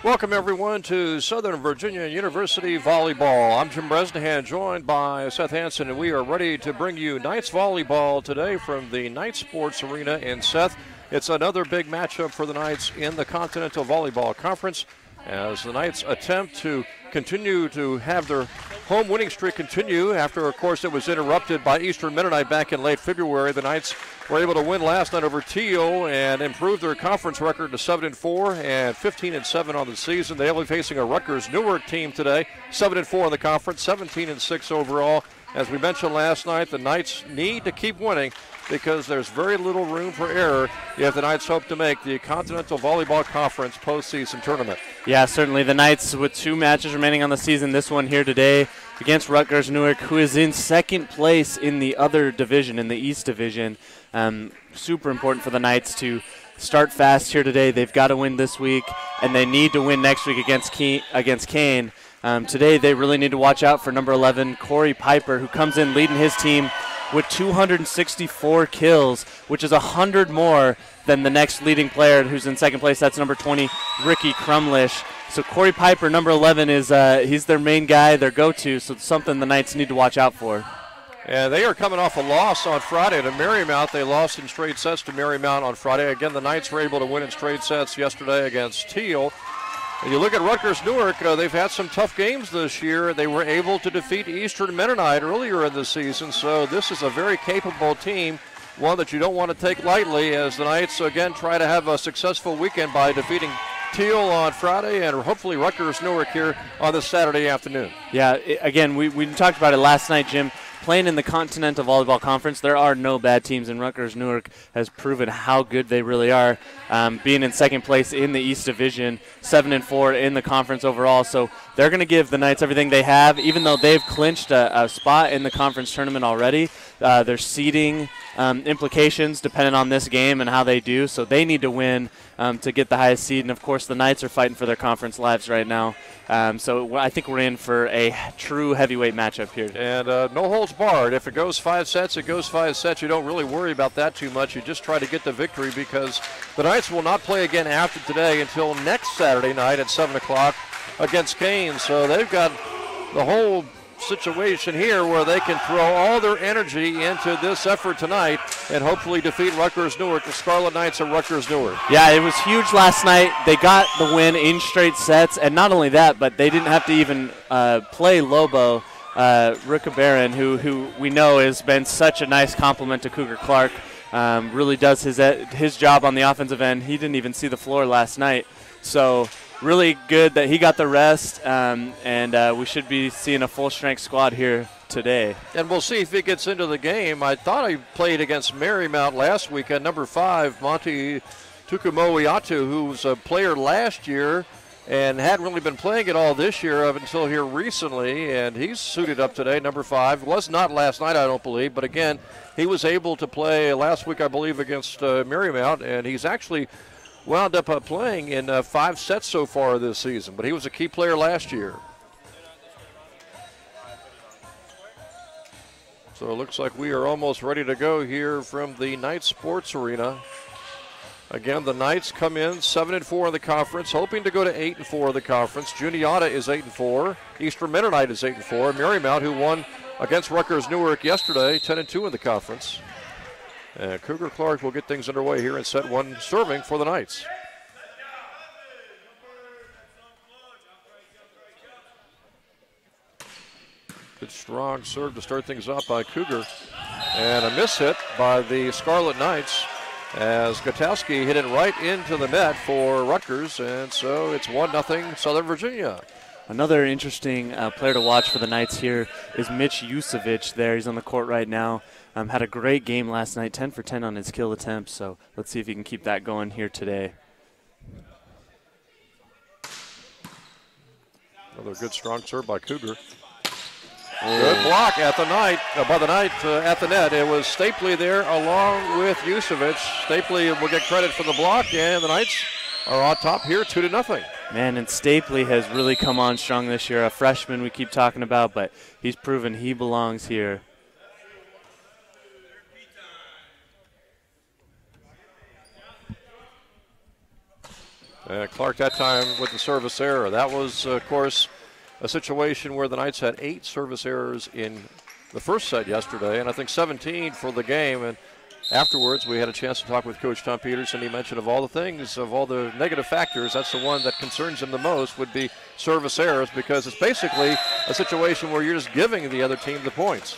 Welcome, everyone, to Southern Virginia University Volleyball. I'm Jim Bresnahan, joined by Seth Hansen, and we are ready to bring you Knights Volleyball today from the Knights Sports Arena. And Seth, it's another big matchup for the Knights in the Continental Volleyball Conference as the Knights attempt to continue to have their home winning streak continue after, of course, it was interrupted by Eastern Mennonite back in late February. The Knights were able to win last night over Teal and improve their conference record to 7-4 and 15-7 on the season. They'll be facing a Rutgers-Newark team today, 7-4 in the conference, 17-6 overall. As we mentioned last night, the Knights need to keep winning because there's very little room for error if the Knights hope to make the Continental Volleyball Conference postseason tournament. Yeah, certainly the Knights with 2 matches remaining on the season. This one here today against Rutgers-Newark, who is in second place in the other division, in the East Division. Super important for the Knights to start fast here today. They've got to win this week, and they need to win next week against Kane. Today they really need to watch out for number 11, Corey Piper, who comes in leading his team with 264 kills, which is 100 more than the next leading player who's in second place. That's number 20, Ricky Crumlish. So Corey Piper, number 11, is he's their main guy, their go-to, so it's something the Knights need to watch out for. And they are coming off a loss on Friday to Marymount. They lost in straight sets to Marymount on Friday. Again, the Knights were able to win in straight sets yesterday against Teal. And you look at Rutgers-Newark, they've had some tough games this year. They were able to defeat Eastern Mennonite earlier in the season, so this is a very capable team, one that you don't want to take lightly as the Knights, again, try to have a successful weekend by defeating Teal on Friday and hopefully Rutgers-Newark here on this Saturday afternoon. Yeah, again, we talked about it last night, Jim. Playing in the Continental Volleyball Conference, there are no bad teams, and Rutgers-Newark has proven how good they really are, being in second place in the East Division, 7-4 in the conference overall. So they're going to give the Knights everything they have, even though they've clinched a spot in the conference tournament already. There's seeding implications depending on this game and how they do, so they need to win to get the highest seed. And, of course, the Knights are fighting for their conference lives right now. So I think we're in for a true heavyweight matchup here. And no holds barred. If it goes 5 sets, it goes 5 sets. You don't really worry about that too much. You just try to get the victory because the Knights will not play again after today until next Saturday night at 7 o'clock against Kane. So they've got the whole situation here where they can throw all their energy into this effort tonight and hopefully defeat Rutgers-Newark, the Scarlet Knights of Rutgers-Newark. Yeah, it was huge last night. They got the win in straight sets, and not only that, but they didn't have to even play Lobo, Ricka Barron, who we know has been such a nice compliment to Cougar Clark. Really does his job on the offensive end. He didn't even see the floor last night. So really good that he got the rest, and we should be seeing a full-strength squad here today. And we'll see if he gets into the game. I thought he played against Marymount last weekend. Number 5, Monty Tukumoiatu, who was a player last year and hadn't really been playing at all this year up until here recently, and he's suited up today, number 5. Was not last night, I don't believe, but again, he was able to play last week, I believe, against Marymount, and he's actually wound up playing in 5 sets so far this season, but he was a key player last year. So it looks like we are almost ready to go here from the Knights Sports Arena. Again, the Knights come in 7-4 in the conference, hoping to go to 8-4 in the conference. Juniata is 8-4. Eastern Mennonite is 8-4. Marymount, who won against Rutgers-Newark yesterday, 10-2 in the conference. And Cougar Clark will get things underway here in set 1, serving for the Knights. Good strong serve to start things off by Cougar. And a miss hit by the Scarlet Knights as Gutowski hit it right into the net for Rutgers. And so it's 1-0 Southern Virginia. Another interesting player to watch for the Knights here is Mitch Yusevich there. He's on the court right now. Had a great game last night, 10 for 10 on his kill attempts. So let's see if he can keep that going here today. Another good strong serve by Cougar. Good block at the Knight, by the Knight at the net. It was Stapley there along with Yusevich. Stapley will get credit for the block, and the Knights are on top here 2-0. Man, and Stapley has really come on strong this year. A freshman we keep talking about, but he's proven he belongs here. Clark that time with the service error. That was, of course, a situation where the Knights had 8 service errors in the first set yesterday, and I think 17 for the game. And afterwards, we had a chance to talk with Coach Tom Peterson. He mentioned of all the things, of all the negative factors, that's the one that concerns him the most would be service errors, because it's basically a situation where you're just giving the other team the points.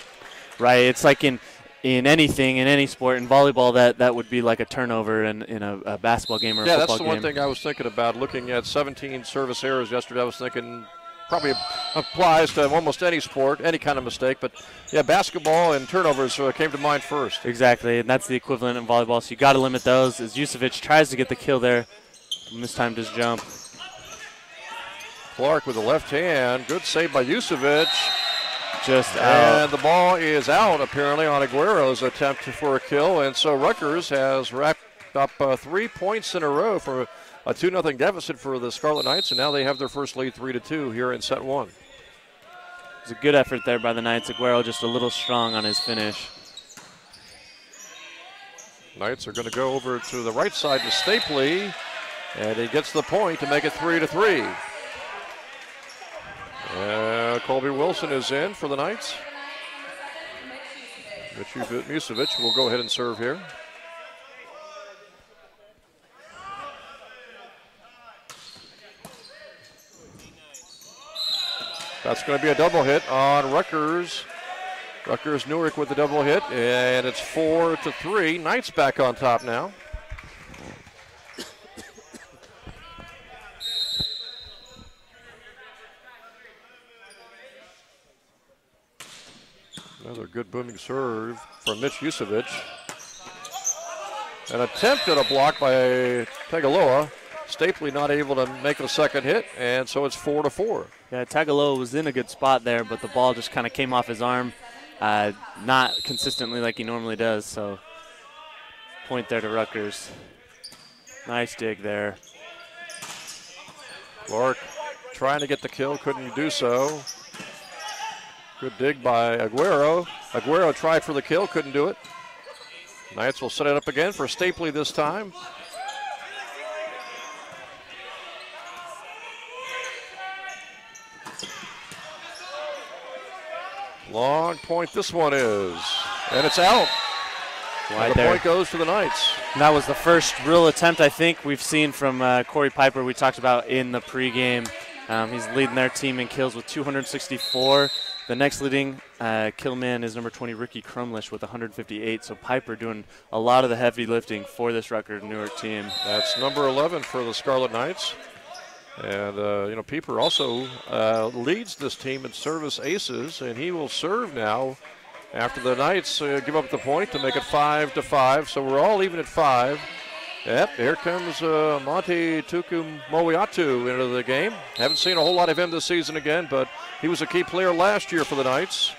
Right. It's like in anything, in any sport, in volleyball, that would be like a turnover in a basketball game or a football game. Yeah, that's the one thing I was thinking about, looking at 17 service errors yesterday. I was thinking probably applies to almost any sport, any kind of mistake. But, yeah, basketball and turnovers came to mind first. Exactly, and that's the equivalent in volleyball, so you got to limit those. As Yusevich tries to get the kill there, mistimed his jump. Clark with the left hand. Good save by Yusevich. Just out. And the ball is out, apparently, on Aguero's attempt for a kill. And so Rutgers has wrapped up 3 points in a row for a 2-0 deficit for the Scarlet Knights, and now they have their first lead 3-2 here in set 1. It was a good effort there by the Knights. Aguero just a little strong on his finish. Knights are going to go over to the right side to Stapley, and he gets the point to make it 3-3. Colby Wilson is in for the Knights. Yusevich will go ahead and serve here. That's going to be a double hit on Rutgers. Rutgers-Newark with the double hit, and it's 4-3. Knights back on top now. Another good booming serve from Mitch Yusevich. An attempt at a block by Tagaloa. Stapley not able to make the second hit, and so it's 4-4. Yeah, Tagaloa was in a good spot there, but the ball just kind of came off his arm, not consistently like he normally does, so point there to Rutgers. Nice dig there. Clark trying to get the kill, couldn't do so. Good dig by Aguero. Aguero tried for the kill, couldn't do it. Knights will set it up again for Stapley this time. Long point this one is, and it's out. Right the there. Point goes to the Knights. And that was the first real attempt I think we've seen from Corey Piper, we talked about in the pregame. He's leading their team in kills with 264. The next leading kill man is number 20, Ricky Crumlish, with 158. So Piper doing a lot of the heavy lifting for this Rutgers-Newark team. That's number 11 for the Scarlet Knights. And, Piper also leads this team in service aces, and he will serve now after the Knights give up the point to make it 5-5. So we're all even at 5. Yep, here comes Monty Tukumowiatu into the game. Haven't seen a whole lot of him this season again, but he was a key player last year for the Knights.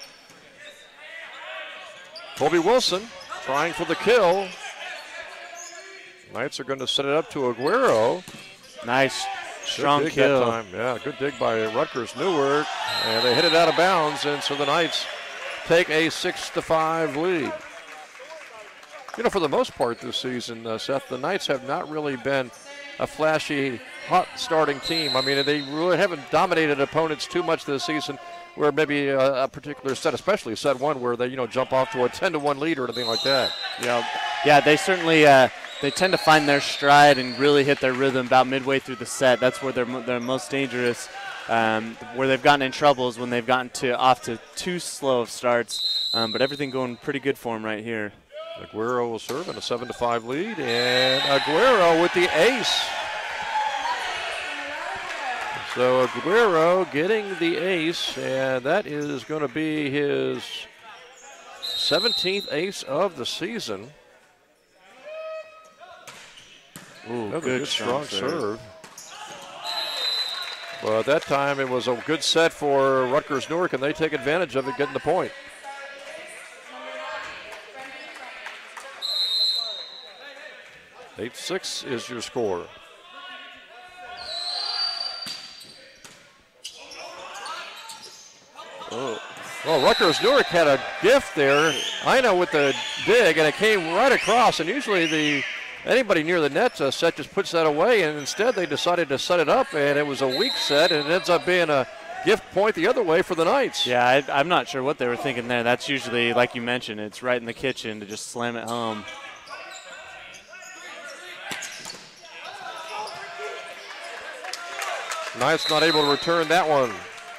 Colby Wilson trying for the kill. Knights are going to set it up to Aguero. Nice, strong dig kill. That time. Yeah, good dig by Rutgers-Newark, and they hit it out of bounds, and so the Knights take a 6-5 lead. For the most part this season, Seth, the Knights have not really been a flashy, hot starting team. I mean, they really haven't dominated opponents too much this season, where maybe a particular set, especially set 1, where they, jump off to a 10-1 lead or anything like that. Yeah, they certainly they tend to find their stride and really hit their rhythm about midway through the set. That's where they're most dangerous. Where they've gotten in trouble is when they've gotten off to too slow of starts. But everything going pretty good for them right here. Aguero will serve in a 7-5 lead, and Aguero with the ace. So Aguero getting the ace, and that is going to be his 17th ace of the season. Ooh, another good strong serve. But that time it was a good set for Rutgers-Newark, and they take advantage of it, getting the point. Eight-6 is your score. Oh. Well, Rutgers-Newark had a gift there. Ina with the dig, and it came right across. And usually the anybody near the net, Set just puts that away, and instead they decided to set it up, and it was a weak set, and it ends up being a gift point the other way for the Knights. Yeah, I'm not sure what they were thinking there. That's usually, like you mentioned, it's right in the kitchen to just slam it home. Knights not able to return that one,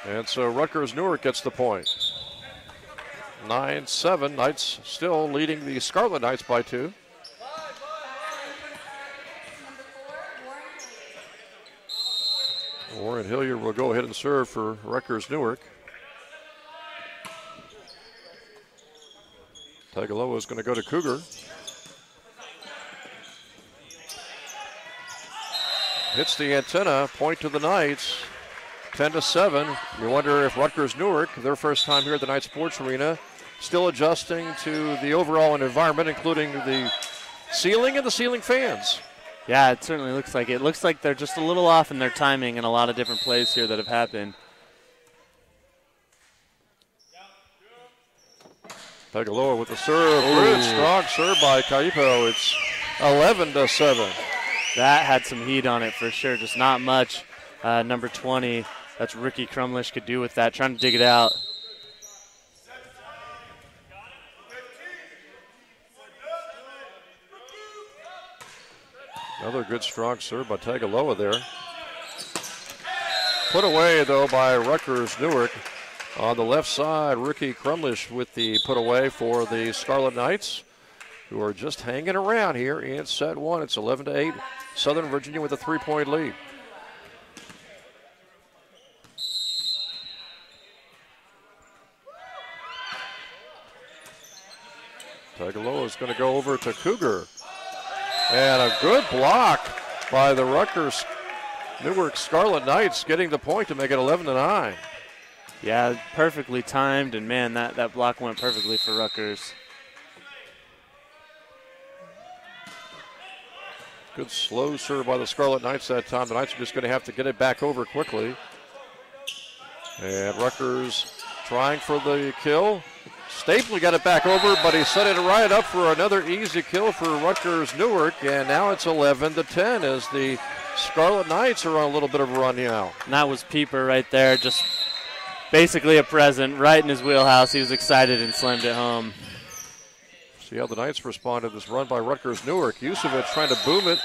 and so Rutgers-Newark gets the point. 9-7, Knights still leading the Scarlet Knights by 2. Warren Hilliard will go ahead and serve for Rutgers-Newark. Tagaloa is going to go to Cougar. Hits the antenna, point to the Knights. 10-7. You wonder if Rutgers-Newark, their first time here at the Knight Sports Arena, still adjusting to the overall environment, including the ceiling and the ceiling fans. Yeah, it certainly looks like it. It looks like they're just a little off in their timing in a lot of different plays here that have happened. Tagaloa with the serve. Good, strong serve by Kaipo. It's 11-7. That had some heat on it for sure, just not much. Number 20, that's Ricky Crumlish, could do with that, trying to dig it out. Another good strong serve by Tagaloa there. Put away though by Rutgers-Newark. On the left side, Ricky Crumlish with the put away for the Scarlet Knights, who are just hanging around here in set 1. It's 11-8. Southern Virginia with a 3-point lead. Tagaloa is going to go over to Cougar. And a good block by the Rutgers-Newark Scarlet Knights, getting the point to make it 11-9. Yeah, perfectly timed, and man, that block went perfectly for Rutgers. Good slow serve by the Scarlet Knights that time. The Knights are just going to have to get it back over quickly. And Rutgers trying for the kill. Stapley got it back over, but he set it right up for another easy kill for Rutgers-Newark, and now it's 11-10 as the Scarlet Knights are on a little bit of a run now. And that was Pieper right there, just basically a present right in his wheelhouse. He was excited and slammed it home. See how the Knights responded to this run by Rutgers-Newark. Yusevich trying to boom it,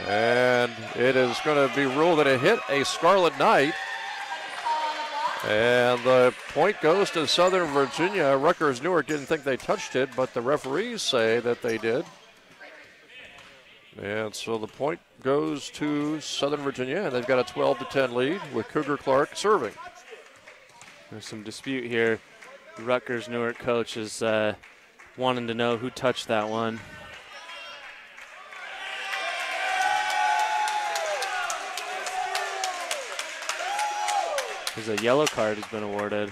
and it is going to be ruled that it hit a Scarlet Knight. And the point goes to Southern Virginia. Rutgers-Newark didn't think they touched it, but the referees say that they did. And so the point goes to Southern Virginia, and they've got a 12-10 lead with Cougar Clark serving. There's some dispute here. The Rutgers-Newark coach is wanting to know who touched that one. There's a yellow card has been awarded.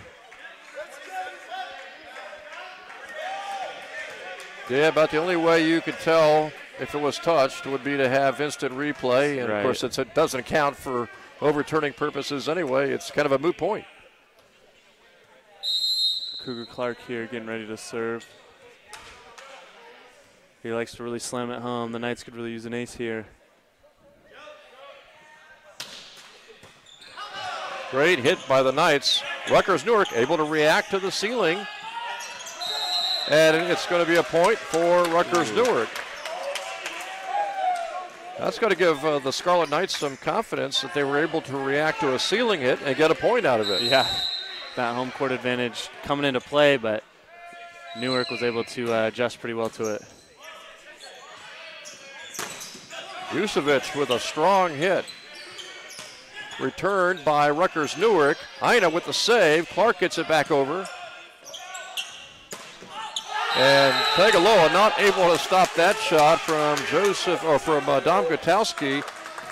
Yeah, about the only way you could tell if it was touched would be to have instant replay. And, right. Of course, it doesn't count for overturning purposes anyway. It's kind of a moot point. Cougar Clark here getting ready to serve. He likes to really slam it home. The Knights could really use an ace here. Great hit by the Knights. Rutgers-Newark able to react to the ceiling. And it's going to be a point for Rutgers-Newark. That's going to give the Scarlet Knights some confidence that they were able to react to a ceiling hit and get a point out of it. Yeah, that home court advantage coming into play, but Newark was able to adjust pretty well to it. Yusevich with a strong hit. Returned by Rutgers-Newark. Ina with the save. Clark gets it back over. And Tagaloa not able to stop that shot from Dom Gutowski.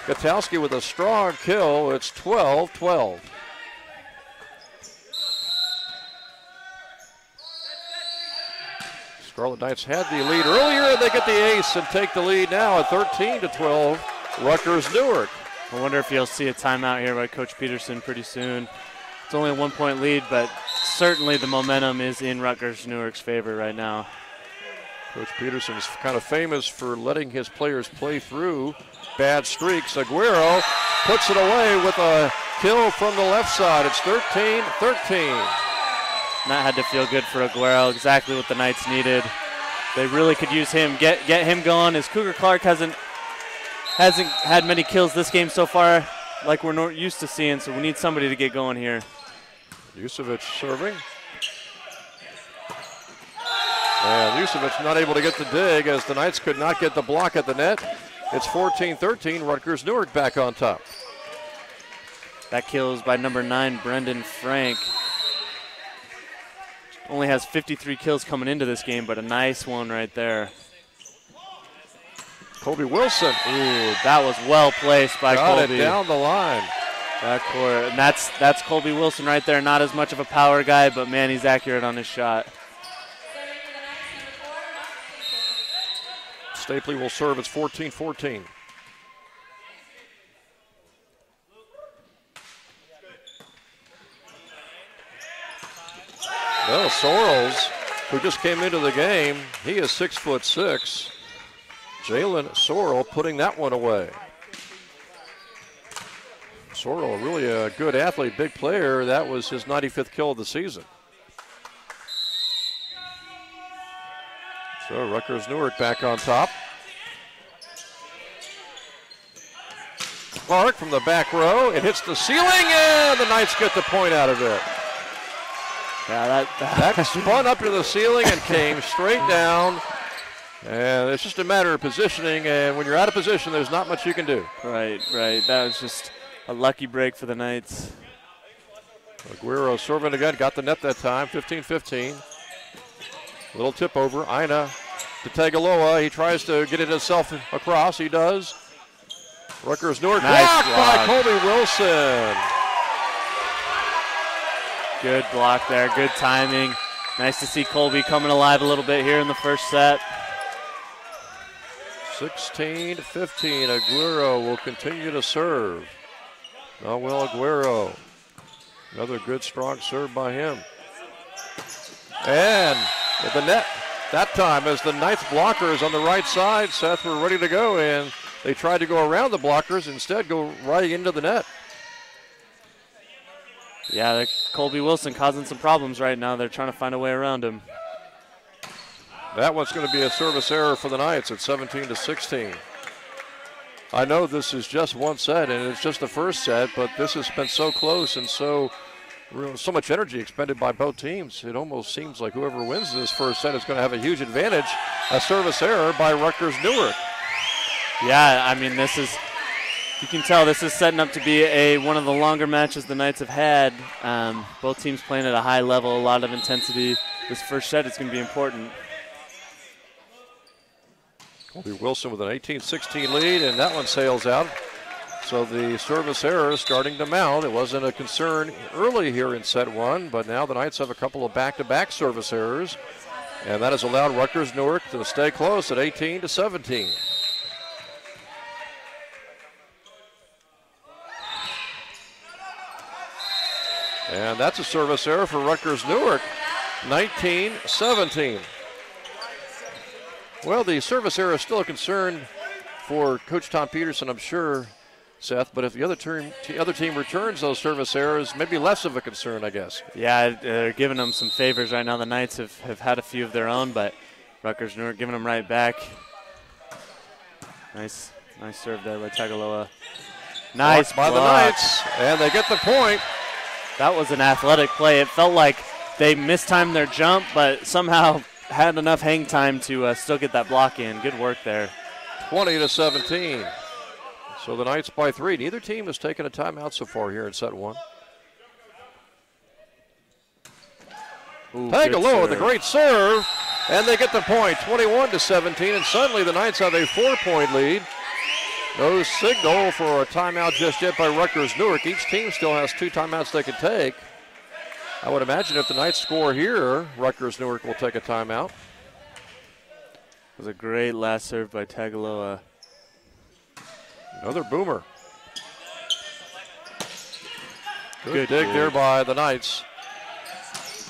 Gutowski with a strong kill. It's 12-12. Scarlet Knights had the lead earlier, and they get the ace and take the lead now at 13-12. Rutgers-Newark. I wonder if you'll see a timeout here by Coach Peterson pretty soon. It's only a 1-point lead, but certainly the momentum is in Rutgers-Newark's favor right now. Coach Peterson's kind of famous for letting his players play through bad streaks. Aguero puts it away with a kill from the left side. It's 13-13. That had to feel good for Aguero, exactly what the Knights needed. They really could use him, get him going, as Cougar Clark hasn't had many kills this game so far like we're not used to seeing, so we need somebody to get going here. Jucevic serving. And Jucevic not able to get the dig as the Knights could not get the block at the net. It's 14-13, Rutgers-Newark back on top. That kill is by number 9, Brendan Frank. Only has 53 kills coming into this game, but a nice one right there. Colby Wilson. Ooh, that was well placed by Colby. Got it down the line. Backcourt, and that's Colby Wilson right there. Not as much of a power guy, but man, he's accurate on his shot. Stapley will serve. It's 14-14. Well, Sorrells, who just came into the game, he is 6'6". Jalen Sorrell putting that one away. Sorrell, really a good athlete, big player. That was his 95th kill of the season. So Rutgers-Newark back on top. Clark from the back row. It hits the ceiling, and the Knights get the point out of it. Yeah, that spun up to the ceiling and came straight down. And it's just a matter of positioning, and when you're out of position, there's not much you can do. Right. That was just a lucky break for the Knights. Aguero serving again, got the net that time, 15-15. Little tip over, Ina to Tagaloa. He tries to get it himself across, he does. Rutgers-Newark blocked by Colby Wilson. Good block there, good timing. Nice to see Colby coming alive a little bit here in the first set. 16-15, Aguero will continue to serve. Noel Aguero, another good strong serve by him. And at the net that time as the Knights blockers on the right side, Seth, were ready to go, and they tried to go around the blockers, instead go right into the net. Yeah, Colby Wilson causing some problems right now. They're trying to find a way around him. That one's going to be a service error for the Knights at 17-16. I know this is just one set, and it's just the first set, but this has been so close and so much energy expended by both teams. It almost seems like whoever wins this first set is going to have a huge advantage. A service error by Rutgers-Newark. Yeah, I mean, you can tell this is setting up to be one of the longer matches the Knights have had. Both teams playing at a high level, a lot of intensity. This first set is going to be important. Colby Wilson with an 18-16 lead, and that one sails out. So the service error is starting to mount. It wasn't a concern early here in set one, but now the Knights have a couple of back-to-back service errors, and that has allowed Rutgers-Newark to stay close at 18-17. And that's a service error for Rutgers-Newark, 19-17. Well, the service error is still a concern for Coach Tom Peterson, I'm sure, Seth, but if the other team returns those service errors, maybe less of a concern, I guess. Yeah, they're giving them some favors right now. The Knights have had a few of their own, but Rutgers-Newark giving them right back. Nice serve there by Tagaloa. Nice by the Knights, and they get the point. That was an athletic play. It felt like they mistimed their jump, but somehow had enough hang time to still get that block in. Good work there. 20-17. So the Knights by 3. Neither team has taken a timeout so far here in set one. Tagaloa with a great serve, and they get the point, 21-17, and suddenly the Knights have a 4-point lead. No signal for a timeout just yet by Rutgers-Newark. Each team still has 2 timeouts they can take. I would imagine if the Knights score here, Rutgers-Newark will take a timeout. It was a great last serve by Tagaloa. Another boomer. Good dig there by the Knights.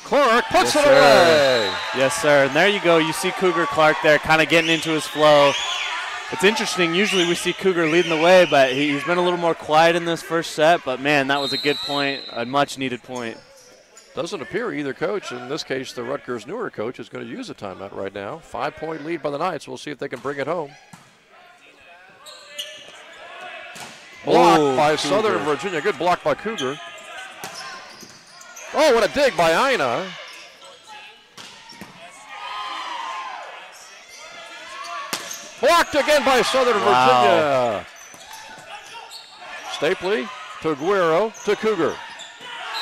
Clark puts Yes, it away. Yes, sir. And there you go. You see Cougar Clark there kind of getting into his flow. It's interesting. Usually we see Cougar leading the way, but he's been a little more quiet in this first set. But, man, that was a good point, a much-needed point. Doesn't appear either coach, in this case the Rutgers-Newark coach, is going to use a timeout right now. 5-point lead by the Knights. We'll see if they can bring it home. Blocked by Cougar. Southern Virginia. Good block by Cougar. Oh, what a dig by Ina. Blocked again by Southern Virginia. Stapley to Aguero to Cougar.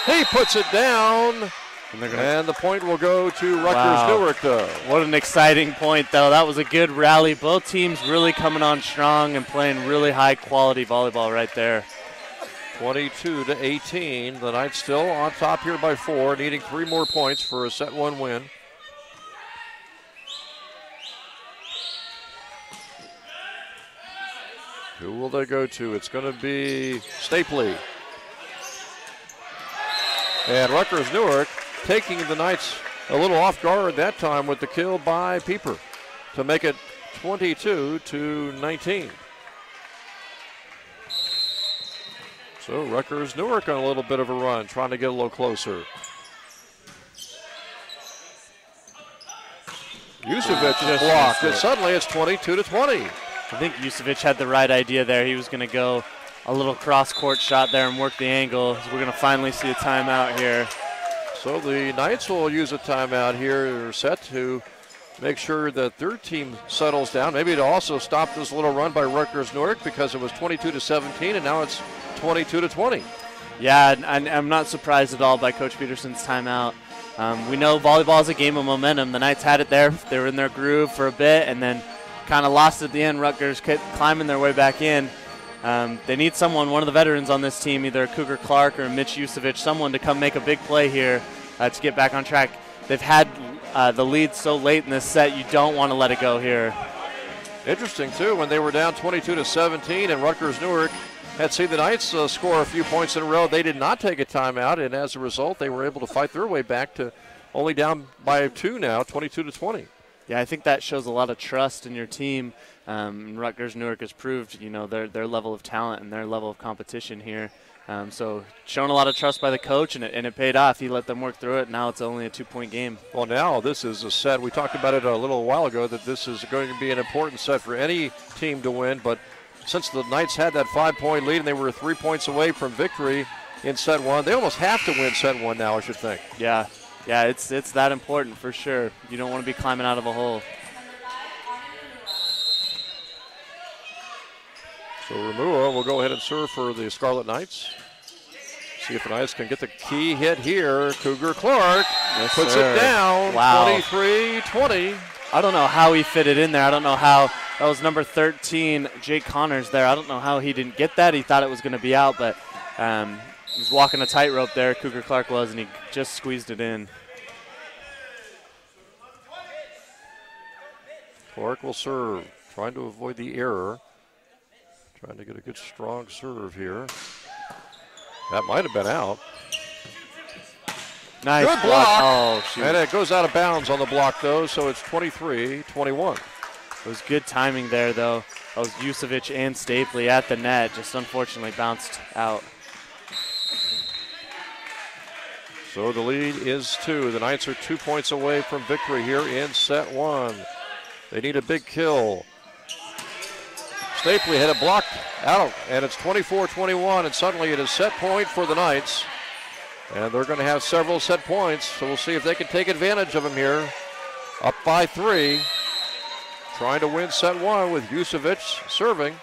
He puts it down. And the point will go to Rutgers-Newark, though. What an exciting point, though. That was a good rally. Both teams really coming on strong and playing really high-quality volleyball right there. 22-18. The Knights still on top here by 4, needing 3 more points for a set 1 win. Who will they go to? It's going to be Stapley. And Rutgers-Newark taking the Knights a little off guard that time with the kill by Pieper to make it 22-19. So Rutgers-Newark on a little bit of a run, trying to get a little closer. Yusevic is blocked, and suddenly it's 22-20. I think Yusevic had the right idea there. He was going to go a little cross-court shot there and work the angle. So we're going to finally see a timeout here. So the Knights will use a timeout here, set to make sure that their team settles down. Maybe to also stop this little run by Rutgers-Newark because it was 22-17 and now it's 22-20. Yeah, and I'm not surprised at all by Coach Peterson's timeout. We know volleyball is a game of momentum. The Knights had it there. They were in their groove for a bit and then kind of lost at the end. Rutgers kept climbing their way back in. They need someone, one of the veterans on this team, either Cougar Clark or Mitch Yusevic, someone to come make a big play here to get back on track. They've had the lead so late in this set, you don't want to let it go here. Interesting, too, when they were down 22-17 and Rutgers-Newark had seen the Knights score a few points in a row. They did not take a timeout, and as a result, they were able to fight their way back to only down by 2 now, 22-20. Yeah, I think that shows a lot of trust in your team. Rutgers-Newark has proved, their level of talent and their level of competition here. So shown a lot of trust by the coach, and it paid off. He let them work through it. Now it's only a 2-point game. Well, now this is a set. We talked about it a little while ago that this is going to be an important set for any team to win. But since the Knights had that 5-point lead and they were 3 points away from victory in set 1, they almost have to win set 1 now, I should think. Yeah, it's that important for sure. You don't want to be climbing out of a hole. So Ramua will go ahead and serve for the Scarlet Knights. See if the Knights can get the key hit here. Cougar Clark puts it down, wow. 23-20. I don't know how he fit it in there. I don't know how. That was number 13, Jake Connors there. I don't know how he didn't get that. He thought it was going to be out, but he was walking a tightrope there, Cougar Clark was, and he just squeezed it in. Clark will serve, trying to avoid the error. Trying to get a good, strong serve here. That might have been out. Nice good block. Oh, shoot. And it goes out of bounds on the block, though, so it's 23-21. It was good timing there, though. That was Yusevic and Stapley at the net, just unfortunately bounced out. So the lead is 2. The Knights are 2 points away from victory here in set 1. They need a big kill. Stapley had it blocked out, and it's 24-21, and suddenly it is set point for the Knights. And they're going to have several set points, so we'll see if they can take advantage of them here. Up by 3. Trying to win set 1 with Yusevic serving.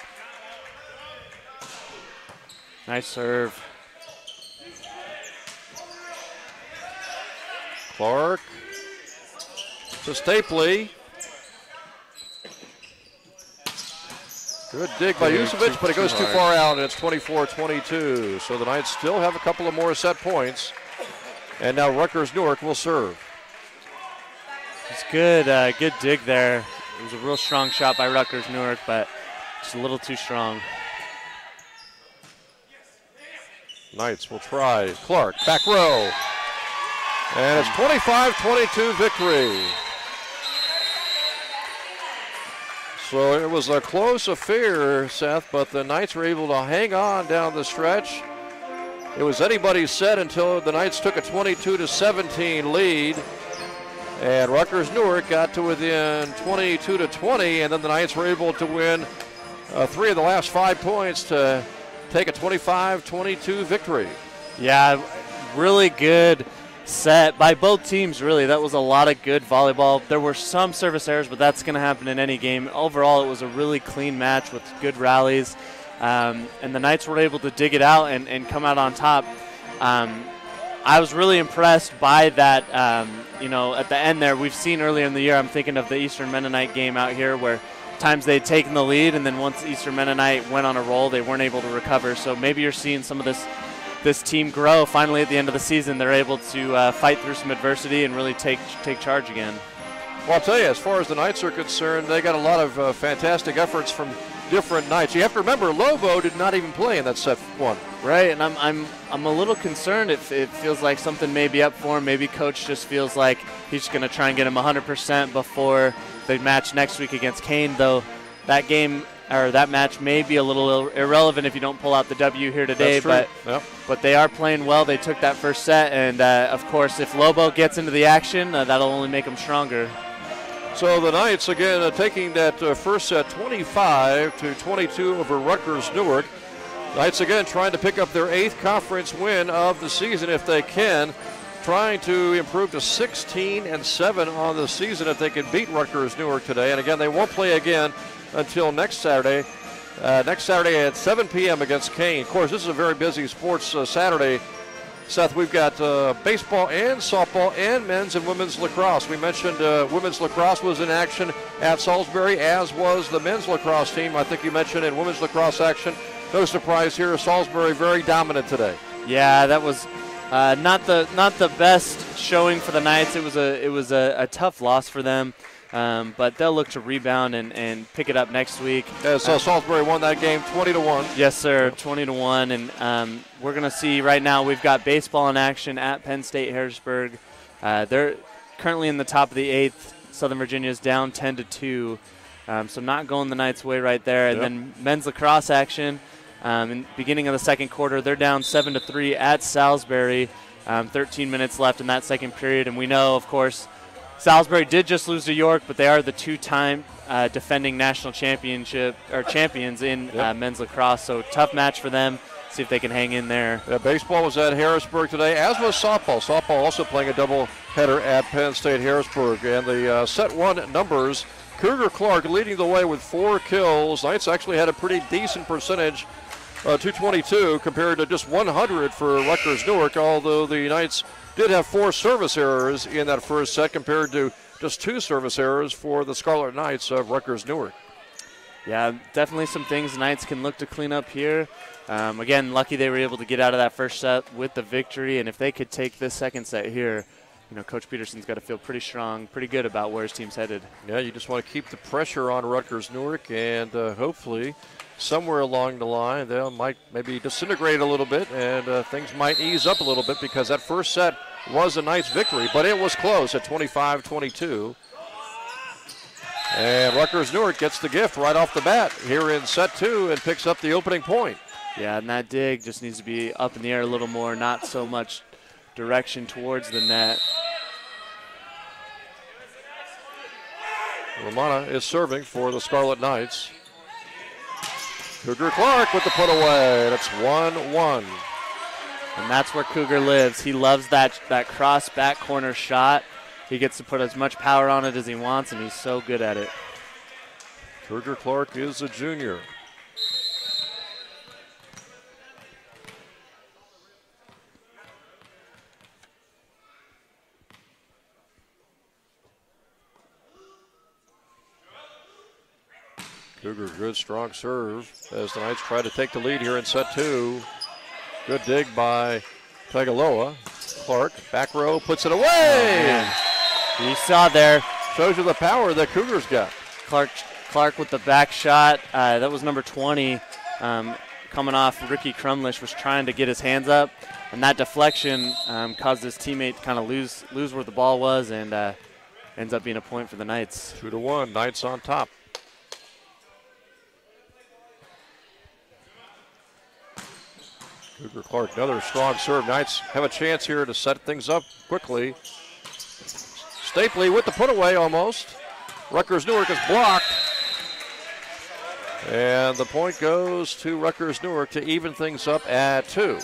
Nice serve. Clark to Stapley. Good dig by Yusevic, but it goes too far out, and it's 24-22. So the Knights still have a couple of more set points. And now Rutgers-Newark will serve. It's good, good dig there. It was a real strong shot by Rutgers-Newark, but just a little too strong. Knights will try. Clark, back row. And it's 25-22 victory. So it was a close affair, Seth, but the Knights were able to hang on down the stretch. It was anybody's set until the Knights took a 22-17 lead. And Rutgers-Newark got to within 22-20, and then the Knights were able to win 3 of the last 5 points to take a 25-22 victory. Yeah, really good set by both teams, really. That was a lot of good volleyball. There were some service errors, but that's going to happen in any game. Overall, it was a really clean match with good rallies, and the Knights were able to dig it out and come out on top. I was really impressed by that, at the end there. We've seen earlier in the year, I'm thinking of the Eastern Mennonite game out here where times they'd taken the lead, and then once Eastern Mennonite went on a roll, they weren't able to recover. So maybe you're seeing some of this team grow. Finally, at the end of the season, they're able to fight through some adversity and really take charge again. Well, I'll tell you, as far as the Knights are concerned, they got a lot of fantastic efforts from different Knights. You have to remember, Lobo did not even play in that set one. Right, and I'm a little concerned. It feels like something may be up for him. Maybe coach just feels like he's going to try and get him 100% before the match next week against Kane, though that game or that match may be a little irrelevant if you don't pull out the W here today. That's true. But they are playing well. They took that first set, and of course, if Lobo gets into the action, that'll only make them stronger. So the Knights again taking that first set 25-22 over Rutgers-Newark. Knights again trying to pick up their 8th conference win of the season if they can. Trying to improve to 16-7 on the season if they can beat Rutgers-Newark today. And again, they won't play again until next Saturday. Next Saturday at 7 p.m. against Kane. Of course, this is a very busy sports Saturday. Seth, we've got baseball and softball and men's and women's lacrosse. We mentioned women's lacrosse was in action at Salisbury, as was the men's lacrosse team. I think you mentioned in women's lacrosse action. No surprise here, Salisbury very dominant today. Yeah, that was not the best showing for the Knights. It was a tough loss for them, but they'll look to rebound and pick it up next week. Yeah, so Salisbury won that game 20-1. Yes, sir, 20-1, and we're going to see right now we've got baseball in action at Penn State Harrisburg. They're currently in the top of the 8th. Southern Virginia's down 10-2, so not going the Knights' way right there. And then men's lacrosse action. In the beginning of the second quarter, they're down 7-3 at Salisbury. 13 minutes left in that second period, and we know, of course, Salisbury did just lose to York, but they are the 2-time defending national champions in men's lacrosse. So tough match for them. See if they can hang in there. Yeah, baseball was at Harrisburg today, as was softball. Softball also playing a doubleheader at Penn State Harrisburg. And the set one numbers, Cougar Clark leading the way with 4 kills. Knights actually had a pretty decent percentage, 222 compared to just 100 for Rutgers-Newark, although the Knights did have 4 service errors in that first set compared to just 2 service errors for the Scarlet Knights of Rutgers-Newark. Yeah, definitely some things the Knights can look to clean up here. Again, lucky they were able to get out of that first set with the victory, and if they could take this second set here, Coach Peterson's got to feel pretty strong, pretty good about where his team's headed. Yeah, you just want to keep the pressure on Rutgers-Newark, and hopefully somewhere along the line they might maybe disintegrate a little bit, and things might ease up a little bit, because that first set was a Knights victory, but it was close at 25-22. And Rutgers-Newark gets the gift right off the bat here in set 2 and picks up the opening point. Yeah, and that dig just needs to be up in the air a little more, not so much direction towards the net. Romana is serving for the Scarlet Knights. Cougar Clark with the put away. That's 1-1. And that's where Cougar lives. He loves that cross back corner shot. He gets to put as much power on it as he wants, and he's so good at it. Cougar Clark is a junior. Cougar, good strong serve as the Knights try to take the lead here in set 2. Good dig by Tagaloa. Clark, back row, puts it away. Oh, you saw there. Shows you the power that Cougars got. Clark with the back shot. That was number 20. Coming off, Ricky Crumlish was trying to get his hands up. And that deflection caused his teammate to kind of lose where the ball was, and ends up being a point for the Knights. 2-1, Knights on top. Cougar Clark, another strong serve. Knights have a chance here to set things up quickly. Stapley with the put away almost. Rutgers-Newark is blocked. And the point goes to Rutgers-Newark to even things up at 2.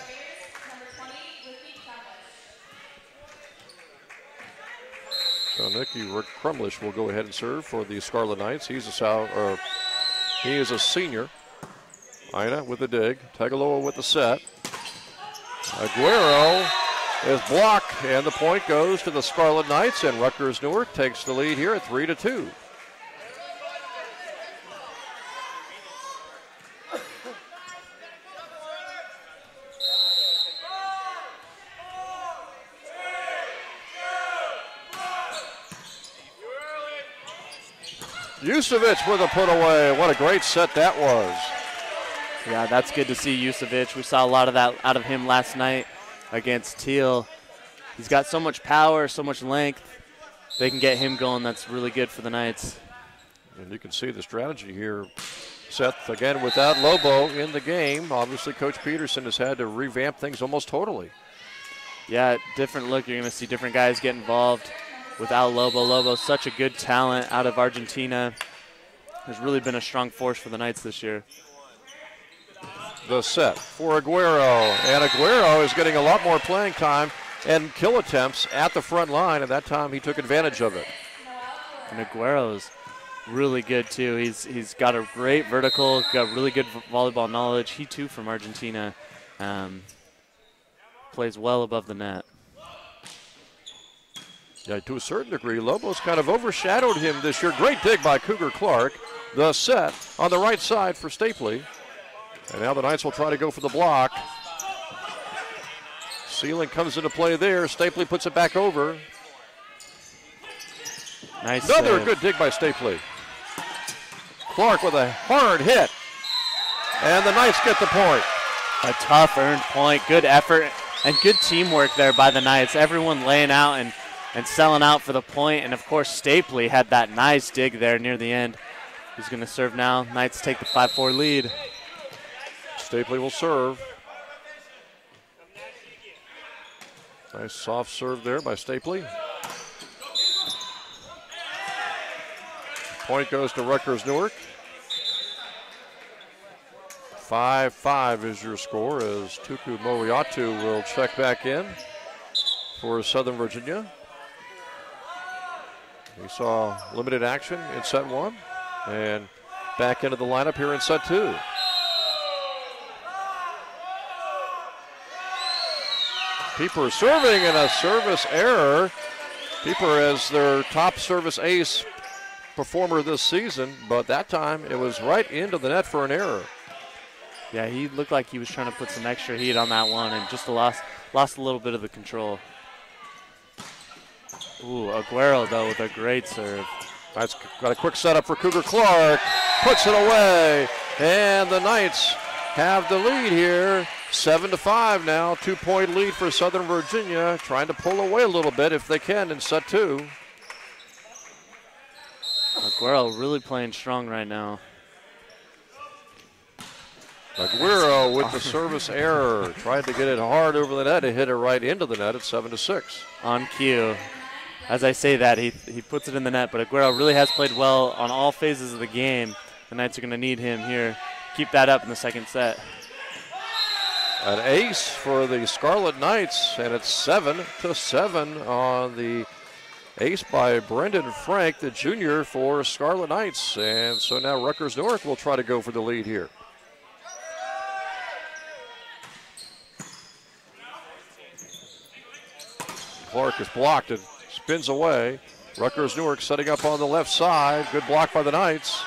So Nicky Crumlish will go ahead and serve for the Scarlet Knights. He is a senior. Ina with the dig. Tagaloa with the set. Aguero is blocked, and the point goes to the Scarlet Knights, and Rutgers-Newark takes the lead here at 3-2. Yusevich with a put away. What a great set that was. Yeah, that's good to see Yusevich. We saw a lot of that out of him last night against Teal. He's got so much power, so much length. They can get him going. That's really good for the Knights. And you can see the strategy here. Seth, again, without Lobo in the game. Obviously, Coach Peterson has had to revamp things almost totally. Yeah, different look. You're going to see different guys get involved without Lobo. Lobo's such a good talent out of Argentina. Has really been a strong force for the Knights this year. The set for Aguero. And Aguero is getting a lot more playing time and kill attempts at the front line, and that time he took advantage of it. And Aguero's really good too. He's got a great vertical, got really good volleyball knowledge. He too from Argentina. Plays well above the net. Yeah, to a certain degree, Lobo's kind of overshadowed him this year. Great dig by Cougar Clark. The set on the right side for Stapley. And now the Knights will try to go for the block. Sealing comes into play there. Stapley puts it back over. Nice Another save. good dig by Stapley. Clark with a hard hit. And the Knights get the point. A tough earned point, good effort, and good teamwork there by the Knights. Everyone laying out and selling out for the point. And, of course, Stapley had that nice dig there near the end. He's going to serve now. Knights take the 5-4 lead. Stapley will serve. Nice soft serve there by Stapley. Point goes to Rutgers-Newark. 5-5 is your score as Tuku Moiatu will check back in for Southern Virginia. We saw limited action in set 1 and back into the lineup here in set 2. Pieper serving and a service error. Pieper is their top service ace performer this season, but that time it was right into the net for an error. Yeah, he looked like he was trying to put some extra heat on that one and just lost a little bit of the control. Ooh, Aguero, though, with a great serve. That's got a quick setup for Cougar Clark. Puts it away, and the Knights have the lead here. 7-5 now, 2-point lead for Southern Virginia, trying to pull away a little bit if they can in set 2. Aguero really playing strong right now. Aguero with the service error, tried to get it hard over the net and hit it right into the net at 7-6. On cue. As I say that, he puts it in the net, but Aguero really has played well on all phases of the game. The Knights are going to need him here. Keep that up in the second set. An ace for the Scarlet Knights, and it's 7-7 on the ace by Brendan Frank, the junior for Scarlet Knights. And so now Rutgers-Newark will try to go for the lead here. Clark is blocked and spins away. Rutgers-Newark setting up on the left side. Good block by the Knights.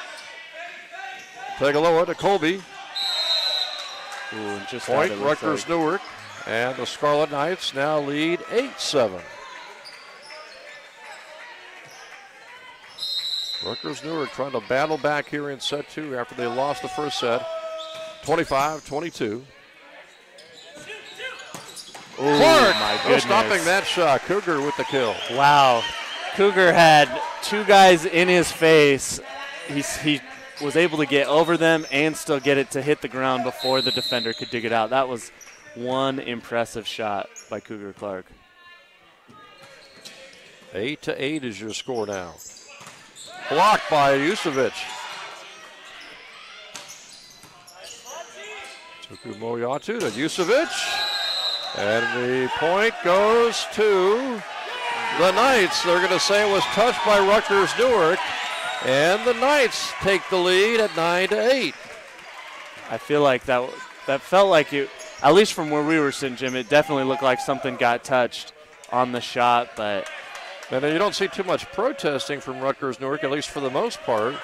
Tagaloa to Colby. Ooh, just point Rutgers-Newark, and the Scarlet Knights now lead 8-7. Rutgers-Newark trying to battle back here in set 2 after they lost the first set, 25-22. Clark, my goodness. stopping that shot. Cougar with the kill. Wow. Cougar had two guys in his face. He was able to get over them and still get it to hit the ground before the defender could dig it out. That was one impressive shot by Cougar Clark. 8-8 is your score now. Blocked by Yusevic. Tukumoyatu to Yusevic. And the point goes to the Knights. They're going to say it was touched by Rutgers-Newark. And the Knights take the lead at 9-8. I feel like that felt like it, at least from where we were sitting, Jim, it definitely looked like something got touched on the shot, but. And you don't see too much protesting from Rutgers-Newark, at least for the most part.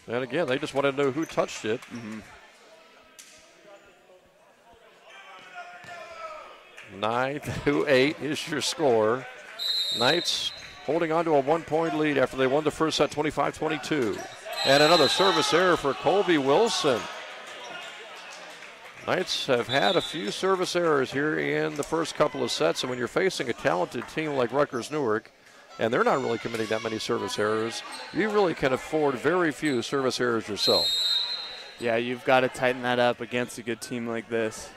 And again, they just want to know who touched it. 9-8 is your score. Knights holding on to a 1-point lead after they won the first set 25-22. And another service error for Colby Wilson. Knights have had a few service errors here in the first couple of sets, and when you're facing a talented team like Rutgers-Newark, and they're not really committing that many service errors, you really can afford very few service errors yourself. Yeah, you've got to tighten that up against a good team like this.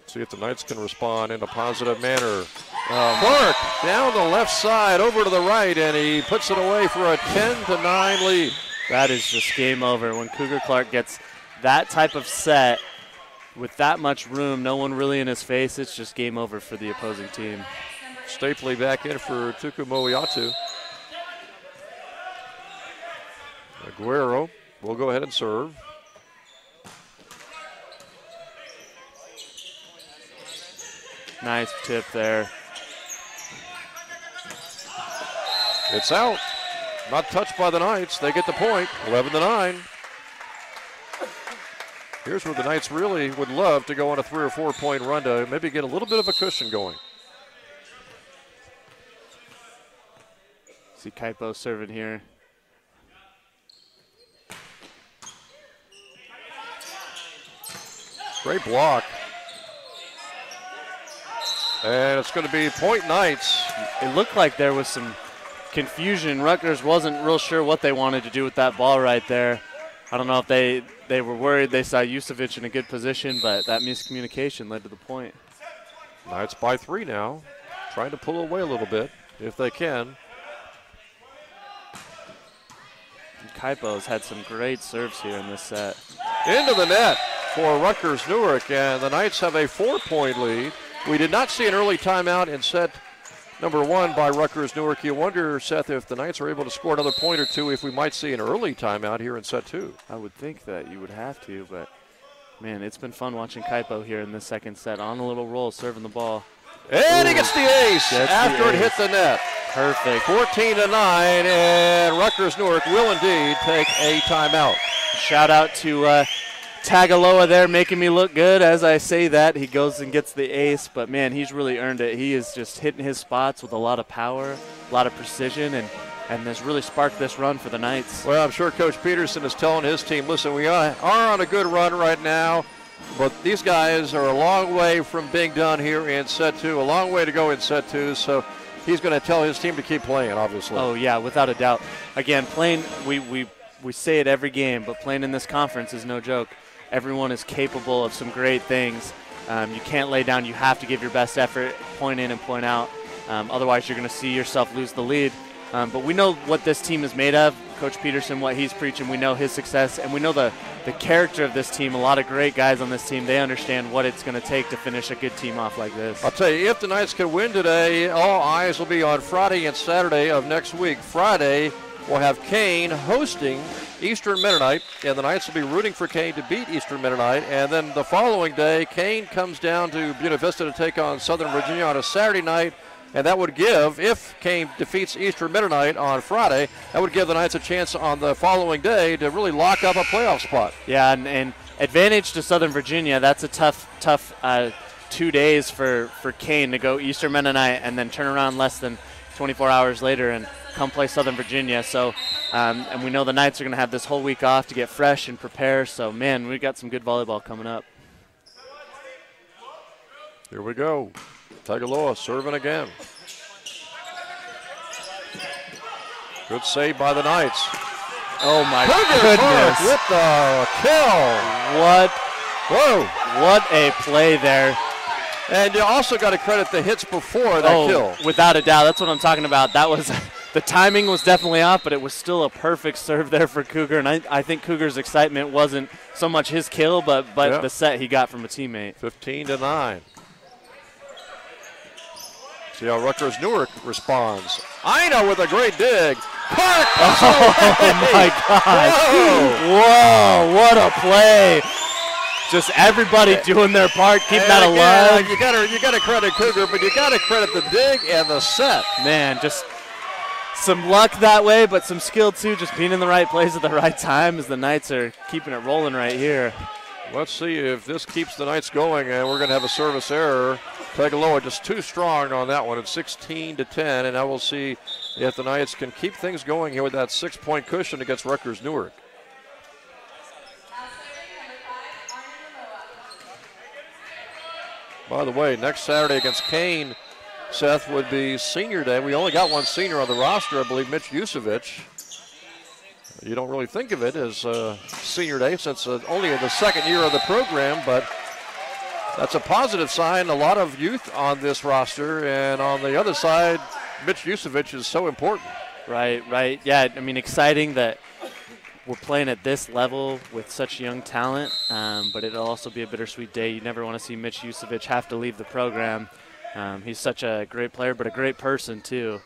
See if the Knights can respond in a positive manner. Clark down the left side, over to the right, and he puts it away for a 10-9 lead. That is just game over. When Cougar Clark gets that type of set with that much room, no one really in his face, it's just game over for the opposing team. Stapley back in for Tukumoyatu. Aguero will go ahead and serve. Nice tip there. It's out. Not touched by the Knights. They get the point, 11-9. Here's where the Knights really would love to go on a 3 or 4 point run to maybe get a little bit of a cushion going. See Kaipo serving here. Great block. And it's going to be point Knights. It looked like there was some confusion. Rutgers wasn't real sure what they wanted to do with that ball right there. I don't know if they were worried they saw Yusevic in a good position, but that miscommunication led to the point. Knights by 3 now, trying to pull away a little bit if they can. Kaipo's had some great serves here in this set. Into the net for Rutgers-Newark, and the Knights have a 4-point lead. We did not see an early timeout in set number 1 by Rutgers-Newark. You wonder, Seth, if the Knights are able to score another point or two, if we might see an early timeout here in set 2. I would think that you would have to, but, man, it's been fun watching Kaipo here in this second set. On a little roll, serving the ball. And he gets the ace after it hit the net. Perfect. 14-9, and Rutgers-Newark will indeed take a timeout. Shout out to Tagaloa there making me look good as I say that. He goes and gets the ace, but, man, he's really earned it. He is just hitting his spots with a lot of power, a lot of precision, and has really sparked this run for the Knights. Well, I'm sure Coach Peterson is telling his team, listen, we are on a good run right now, but these guys are a long way from being done here in set 2, a long way to go in set 2, so he's going to tell his team to keep playing, obviously. Oh, yeah, without a doubt. Again, playing, we say it every game, but playing in this conference is no joke. Everyone is capable of some great things. You can't lay down. You have to give your best effort, point in and point out. Otherwise, you're going to see yourself lose the lead. But we know what this team is made of. Coach Peterson, what he's preaching, we know his success, and we know the character of this team. A lot of great guys on this team. They understand what it's going to take to finish a good team off like this. I'll tell you, if the Knights can win today, all eyes will be on Friday and Saturday of next week. Friday, we'll have Kane hosting Eastern Mennonite, and the Knights will be rooting for Kane to beat Eastern Mennonite. And then the following day, Kane comes down to Buena Vista to take on Southern Virginia on a Saturday night. And that would give, if Kane defeats Eastern Mennonite on Friday, that would give the Knights a chance on the following day to really lock up a playoff spot. Yeah, and advantage to Southern Virginia. That's a tough 2 days for Kane to go Eastern Mennonite and then turn around less than 24 hours later and come play Southern Virginia. So And we know the Knights are going to have this whole week off to get fresh and prepare. So, man, we've got some good volleyball coming up. Here we go. Tagaloa serving again. Good save by the Knights. Oh, my goodness. With the kill. What a play there. And you also got to credit the hits before that kill. Without a doubt. That's what I'm talking about. That was the timing was definitely off, but it was still a perfect serve there for Cougar. And I think Cougar's excitement wasn't so much his kill, but the set he got from a teammate. 15-9. See how Rutgers-Newark responds. Ina with a great dig. Park! Oh, my God. Whoa, what a play. Just everybody doing their part, keeping that alive. You got to credit Cougar, but you got to credit the dig and the set. Man, just some luck that way, but some skill too, just being in the right place at the right time as the Knights are keeping it rolling right here. Let's see if this keeps the Knights going, and we're going to have a service error. Tagaloa just too strong on that one at 16-10, and now we'll see if the Knights can keep things going here with that 6-point cushion against Rutgers-Newark. By the way, next Saturday against Kane, Seth, would be senior day. We only got one senior on the roster, I believe, Mitch Yusevich. You don't really think of it as senior day since only in the second year of the program, but that's a positive sign. A lot of youth on this roster, and on the other side, Mitch Yusevich is so important. Right. Yeah, I mean, exciting that we're playing at this level with such young talent, but it'll also be a bittersweet day. You never want to see Mitch Yusevich have to leave the program. He's such a great player, but a great person too,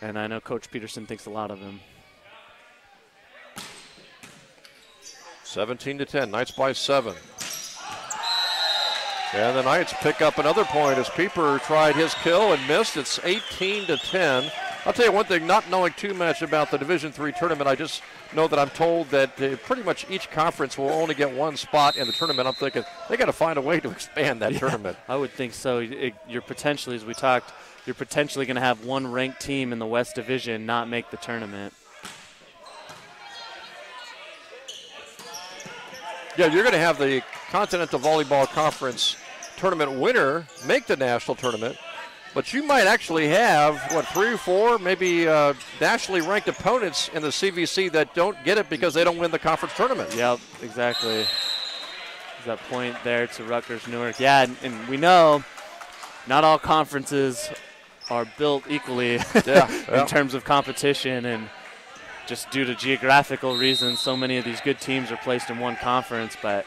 and I know Coach Peterson thinks a lot of him. 17-10, Knights by 7. And the Knights pick up another point as Pieper tried his kill and missed. It's 18-10. I'll tell you one thing, not knowing too much about the Division III tournament, I just know that I'm told that pretty much each conference will only get one spot in the tournament. I'm thinking they got to find a way to expand that tournament. I would think so. You're potentially, as we talked, you're potentially going to have one ranked team in the West Division not make the tournament. Yeah, you're going to have the Continental Volleyball Conference tournament winner make the national tournament, but you might actually have, 3 or 4 maybe nationally ranked opponents in the CVC that don't get it because they don't win the conference tournament. Yep, exactly. There's that point there to Rutgers-Newark. Yeah, and we know not all conferences are built equally in terms of competition, and just due to geographical reasons, so many of these good teams are placed in one conference, but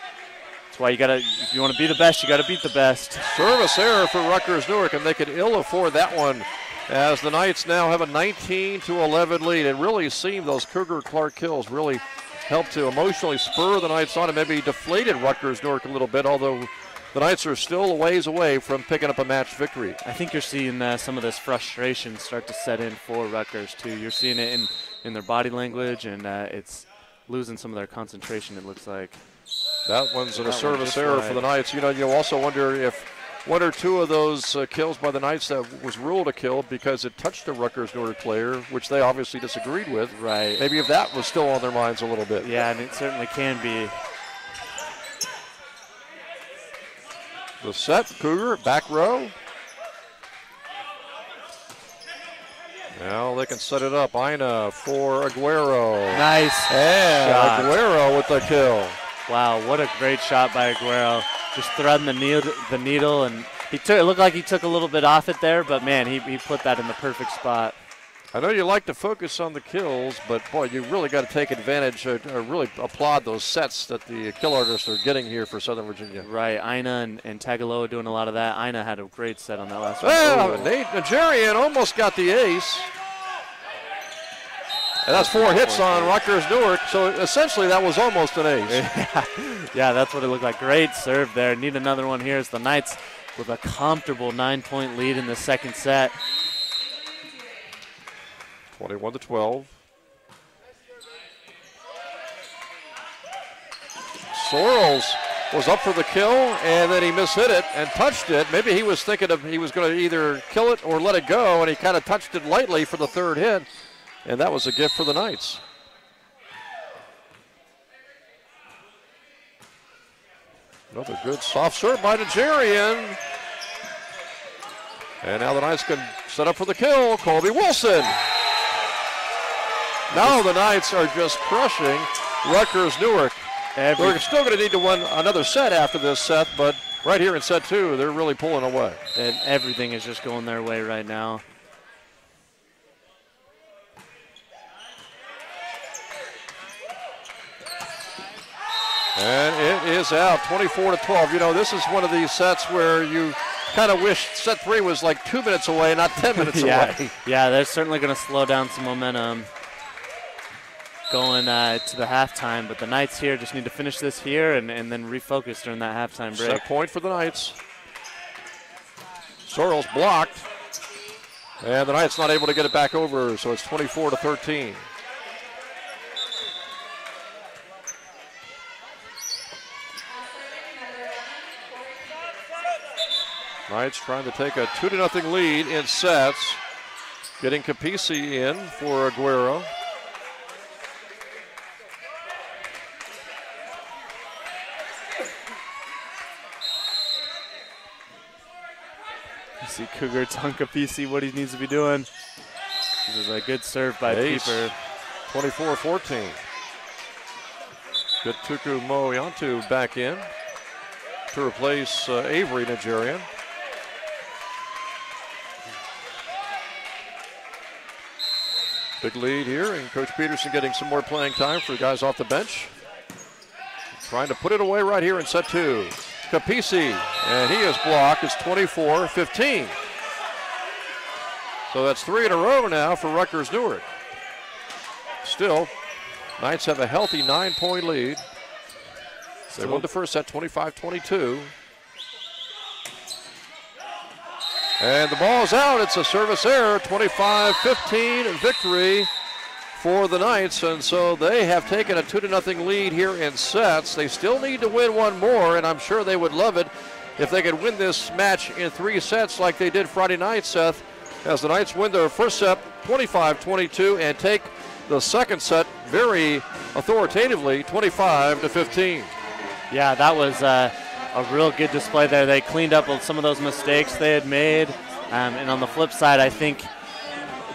that's why if you want to be the best, you got to beat the best. Service error for Rutgers-Newark, and they could ill afford that one as the Knights now have a 19-11 lead. It really seemed those Cougar-Clark kills really helped to emotionally spur the Knights on and maybe deflated Rutgers-Newark a little bit, although the Knights are still a ways away from picking up a match victory. I think you're seeing some of this frustration start to set in for Rutgers, too. You're seeing it in their body language, and it's losing some of their concentration, it looks like. That one's a service error for the Knights. You also wonder if one or two of those kills by the Knights that was ruled a kill because it touched a Rutgers-Newark player, which they obviously disagreed with. Right. Maybe if that was still on their minds a little bit. Yeah, and it certainly can be. The set, Cougar, back row. Now they can set it up. Ina for Aguero. Nice. And shot. Aguero with the kill. Wow, what a great shot by Aguero. Just threading the needle, and it looked like he took a little bit off it there, but man, he put that in the perfect spot. I know you like to focus on the kills, but boy, you really got to take advantage or really applaud those sets that the kill artists are getting here for Southern Virginia. Right, Ina and Tagaloa doing a lot of that. Ina had a great set on that last one. Well, Nate Nigerian almost got the ace. And that's 4 hits on Rutgers-Newark, so essentially that was almost an ace. Yeah, that's what it looked like. Great serve there. Need another one here as the Knights with a comfortable 9-point lead in the second set. 21-12. Sorrells was up for the kill, and then he mishit it and touched it. Maybe he was thinking he was going to either kill it or let it go, and he kind of touched it lightly for the third hit, and that was a gift for the Knights. Another good soft serve by Nigerian. And now the Knights can set up for the kill. Colby Wilson. Now the Knights are just crushing Rutgers-Newark. They're still going to need to win another set after this set, but right here in set 2, they're really pulling away. And everything is just going their way right now. And it is out, 24-12. You know, this is one of these sets where you kind of wish set 3 was like 2 minutes away, not 10 minutes away. Yeah, they're certainly going to slow down some momentum going to the halftime, but the Knights here just need to finish this here and then refocus during that halftime break. Set point for the Knights. Sorrell's blocked, and the Knights not able to get it back over, so it's 24-13. Knights trying to take a 2-0 lead in sets. Getting Capisi in for Aguero. You see Cougar telling Capisi what he needs to be doing. This is a good serve by Pieper. 24-14. Good Tuku Moyantu back in to replace Avery, Nigerian. Big lead here, and Coach Peterson getting some more playing time for guys off the bench. Trying to put it away right here in set 2. Capisi, and he is blocked. It's 24-15. So that's 3 in a row now for Rutgers-Newark. Still, Knights have a healthy 9-point lead. They won the first set 25-22. And the ball's out. It's a service error. 25-15 victory for the Knights. And so they have taken a 2-0 lead here in sets. They still need to win one more, and I'm sure they would love it if they could win this match in 3 sets like they did Friday night, Seth, as the Knights win their first set 25-22 and take the second set very authoritatively 25-15. Yeah, that was a real good display there. They cleaned up some of those mistakes they had made. And on the flip side, I think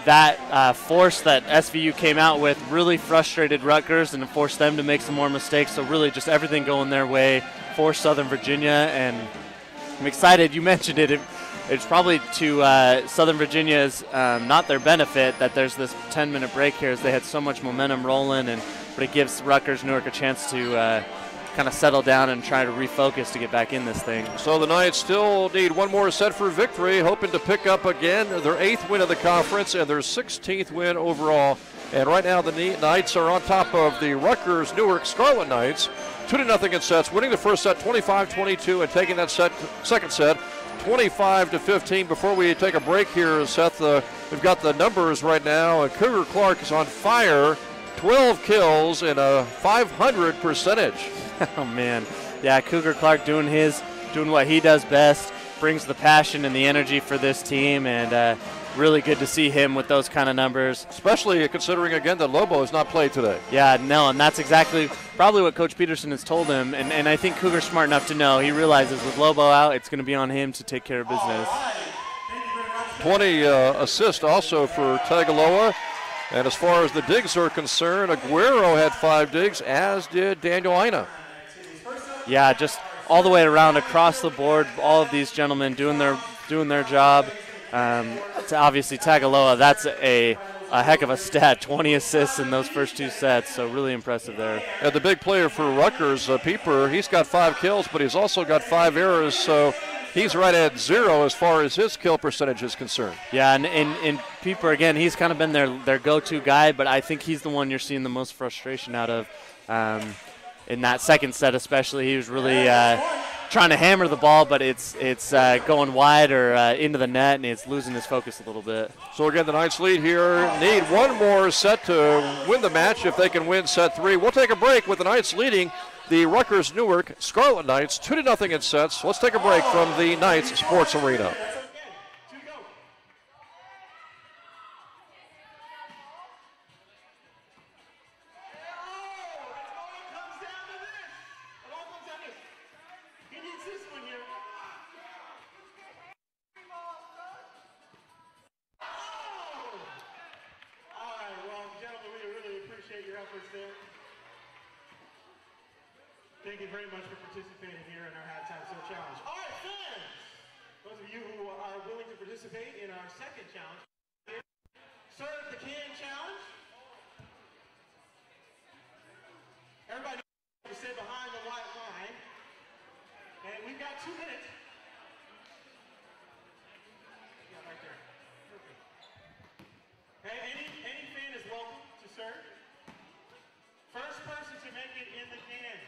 that force that SVU came out with really frustrated Rutgers and forced them to make some more mistakes. So really just everything going their way for Southern Virginia. And I'm excited. You mentioned it. It's probably to Southern Virginia's not their benefit that there's this 10-minute break here, as they had so much momentum rolling. But it gives Rutgers-Newark a chance to kind of settle down and try to refocus to get back in this thing. So the Knights still need one more set for victory, hoping to pick up again their 8th win of the conference and their 16th win overall. And right now the Knights are on top of the Rutgers-Newark Scarlet Knights, 2-0 in sets, winning the first set 25-22 and taking that second set 25-15. Before we take a break here, Seth, we've got the numbers right now. Cougar Clark is on fire, 12 kills and a 500 percentage. Oh man, yeah, Cougar Clark doing what he does best, brings the passion and the energy for this team, and really good to see him with those kind of numbers. Especially considering again that Lobo has not played today. Yeah, no, and that's exactly probably what Coach Peterson has told him, and I think Cougar's smart enough to know. He realizes with Lobo out, it's going to be on him to take care of business. 20 assists also for Tagaloa. And as far as the digs are concerned, Aguero had 5 digs, as did Daniel Aina. Yeah, just all the way around, across the board, all of these gentlemen doing their job. Obviously, Tagaloa, that's a heck of a stat, 20 assists in those first 2 sets, so really impressive there. And the big player for Rutgers, Pieper, he's got 5 kills, but he's also got 5 errors, so he's right at 0 as far as his kill percentage is concerned. Yeah, and Pieper, again, he's kind of been their go-to guy, but I think he's the one you're seeing the most frustration out of. In that second set especially, he was really trying to hammer the ball, but it's going wide or into the net, and it's losing his focus a little bit. So again, the Knights lead here. Need one more set to win the match if they can win set 3. We'll take a break with the Knights leading the Rutgers-Newark Scarlet Knights 2-0 in sets. Let's take a break from the Knights Sports Arena. thank you very much for participating here in our halftime serve challenge. All right, fans! Those of you who are willing to participate in our second challenge, Serve the Can Challenge. Everybody knows to stay behind the white line. And we've got 2 minutes. Yeah, right there. Perfect. Hey, any fan is welcome to serve. First person to make it in the can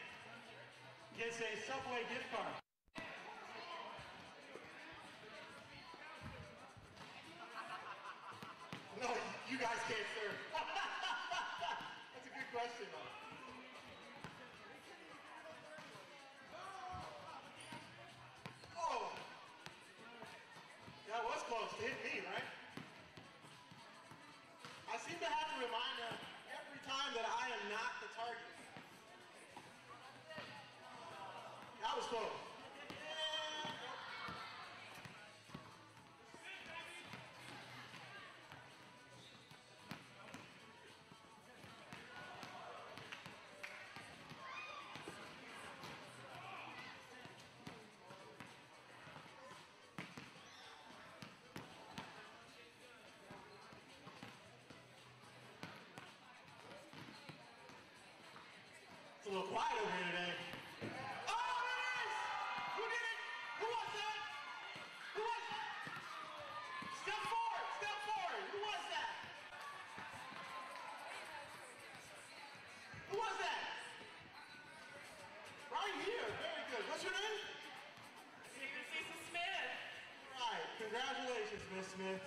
gets a Subway gift card. No, you guys can't serve. That's a good question, though. Oh! That was close to hit me, right? I seem to have to remind them every time that I am not the target. That was close. It's a little quiet over here today. Oh, there it is! Who did it? Who was that? Who was that? Step forward! Step forward! Who was that? Who was that? Right here. Very good. What's your name? Smith. All right. Congratulations, Miss Smith.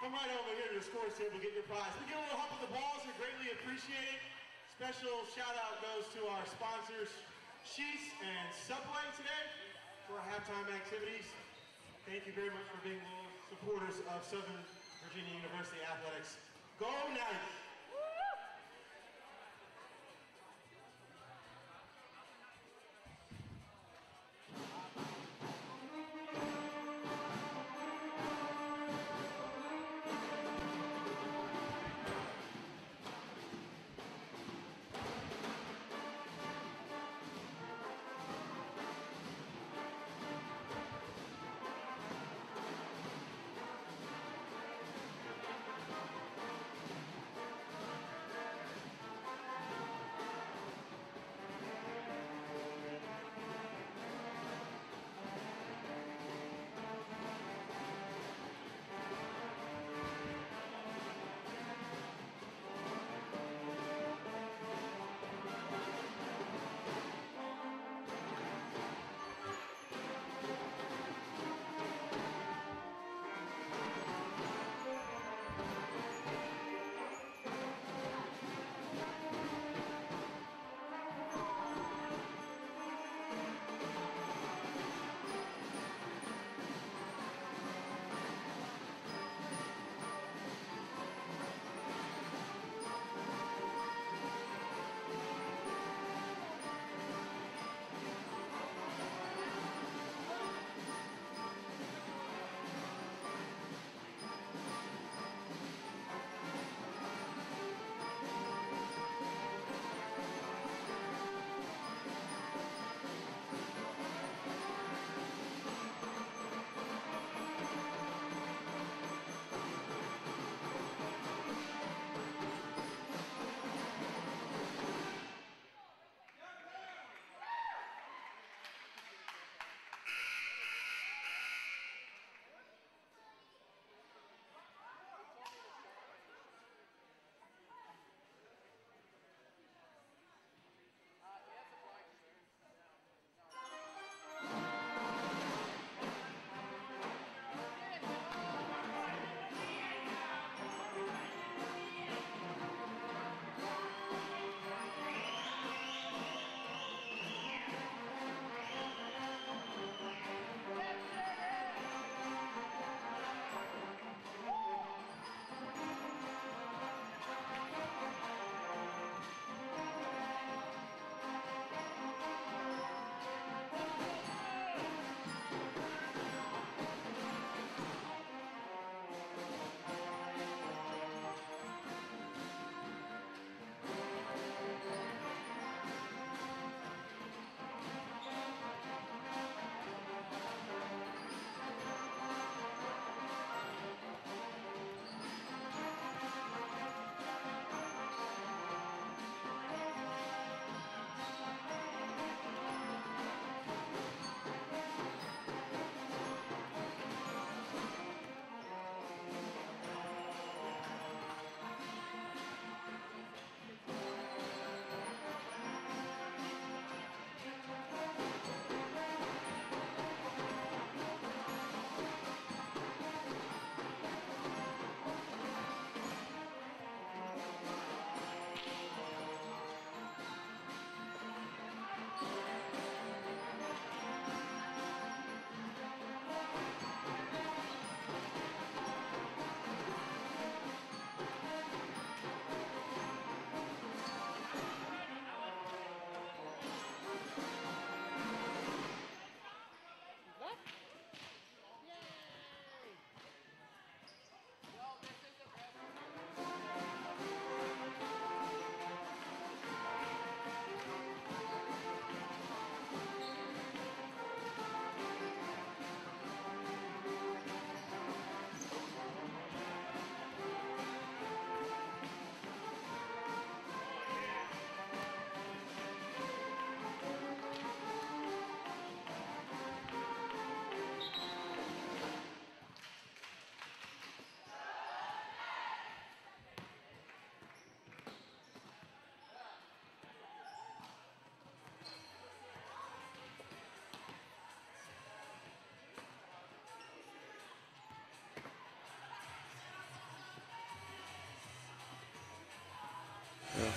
Come right over here to the scores table, get your prize. We get a little help with the balls. We greatly appreciate it. Special shout out goes to our sponsors, Sheets and Subway today for our halftime activities. Thank you very much for being loyal supporters of Southern Virginia University Athletics. Go Knights!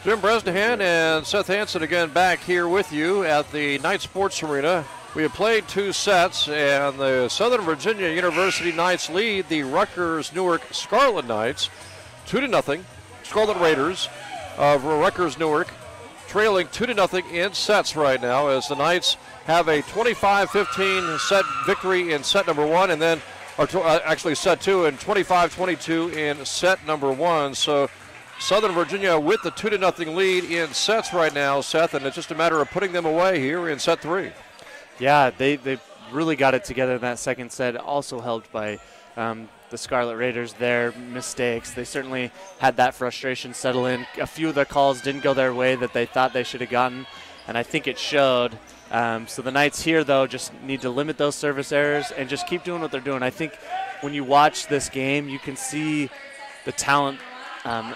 Jim Bresnahan and Seth Hansen again back here with you at the Knight Sports Arena. We have played 2 sets, and the Southern Virginia University Knights lead the Rutgers-Newark Scarlet Knights 2-0. Scarlet Raiders of Rutgers-Newark trailing 2-0 in sets right now, as the Knights have a 25-15 set victory in set number 1, and then actually set 2, and 25-22 in set number 1. So Southern Virginia with the 2-0 lead in sets right now, Seth, and it's just a matter of putting them away here in set 3. Yeah, they really got it together in that second set, also helped by the Scarlet Raiders, their mistakes. They certainly had that frustration settle in. A few of their calls didn't go their way that they thought they should have gotten, and I think it showed. So the Knights here, though, just need to limit those service errors and just keep doing what they're doing. I think when you watch this game, you can see the talent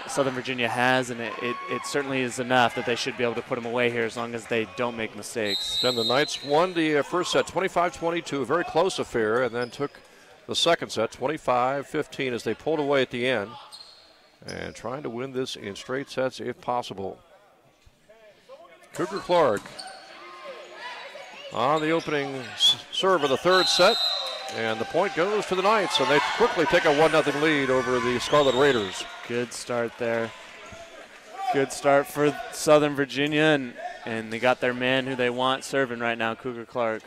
Southern Virginia has, and it certainly is enough that they should be able to put them away here as long as they don't make mistakes. Then the Knights won the first set 25-22, a very close affair, and then took the second set 25-15 as they pulled away at the end, and trying to win this in straight sets if possible. Cougar Clark on the opening serve of the third set, and the point goes to the Knights, and they quickly take a 1-0 lead over the Scarlet Raiders. Good start there. Good start for Southern Virginia, and they got their man who they want serving right now, Cougar Clark.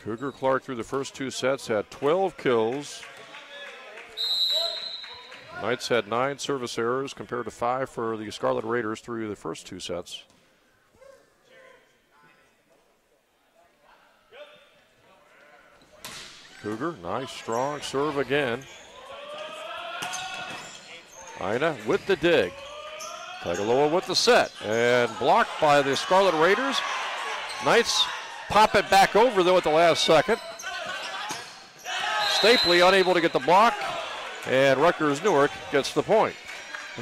Cougar Clark through the first 2 sets had 12 kills. Knights had 9 service errors compared to 5 for the Scarlet Raiders through the first 2 sets. Cougar, nice strong serve again. Ina with the dig. Tagaloa with the set, and blocked by the Scarlet Raiders. Knights pop it back over, though, at the last second. Stapley unable to get the block, and Rutgers-Newark gets the point.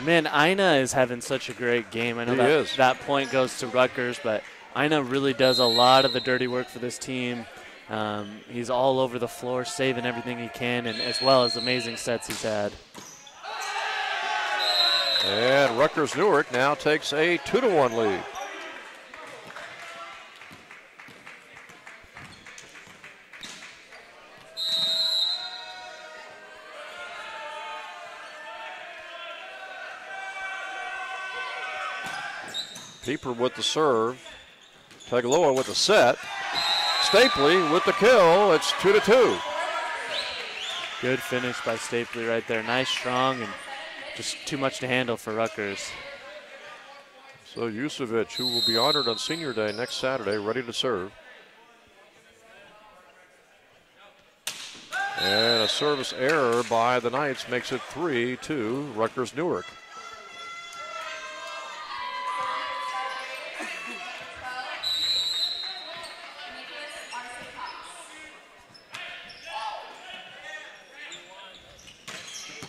Man, Ina is having such a great game. I know that point goes to Rutgers, but Ina really does a lot of the dirty work for this team. He's all over the floor, saving everything he can, and as well as amazing sets he's had. And Rutgers-Newark now takes a 2-1 lead. Pieper with the serve. Tagaloa with the set. Stapley with the kill. It's 2-2. Good finish by Stapley right there. Nice, strong, and just too much to handle for Rutgers. So Yusevich, who will be honored on Senior Day next Saturday, ready to serve. And a service error by the Knights makes it 3-2 Rutgers-Newark.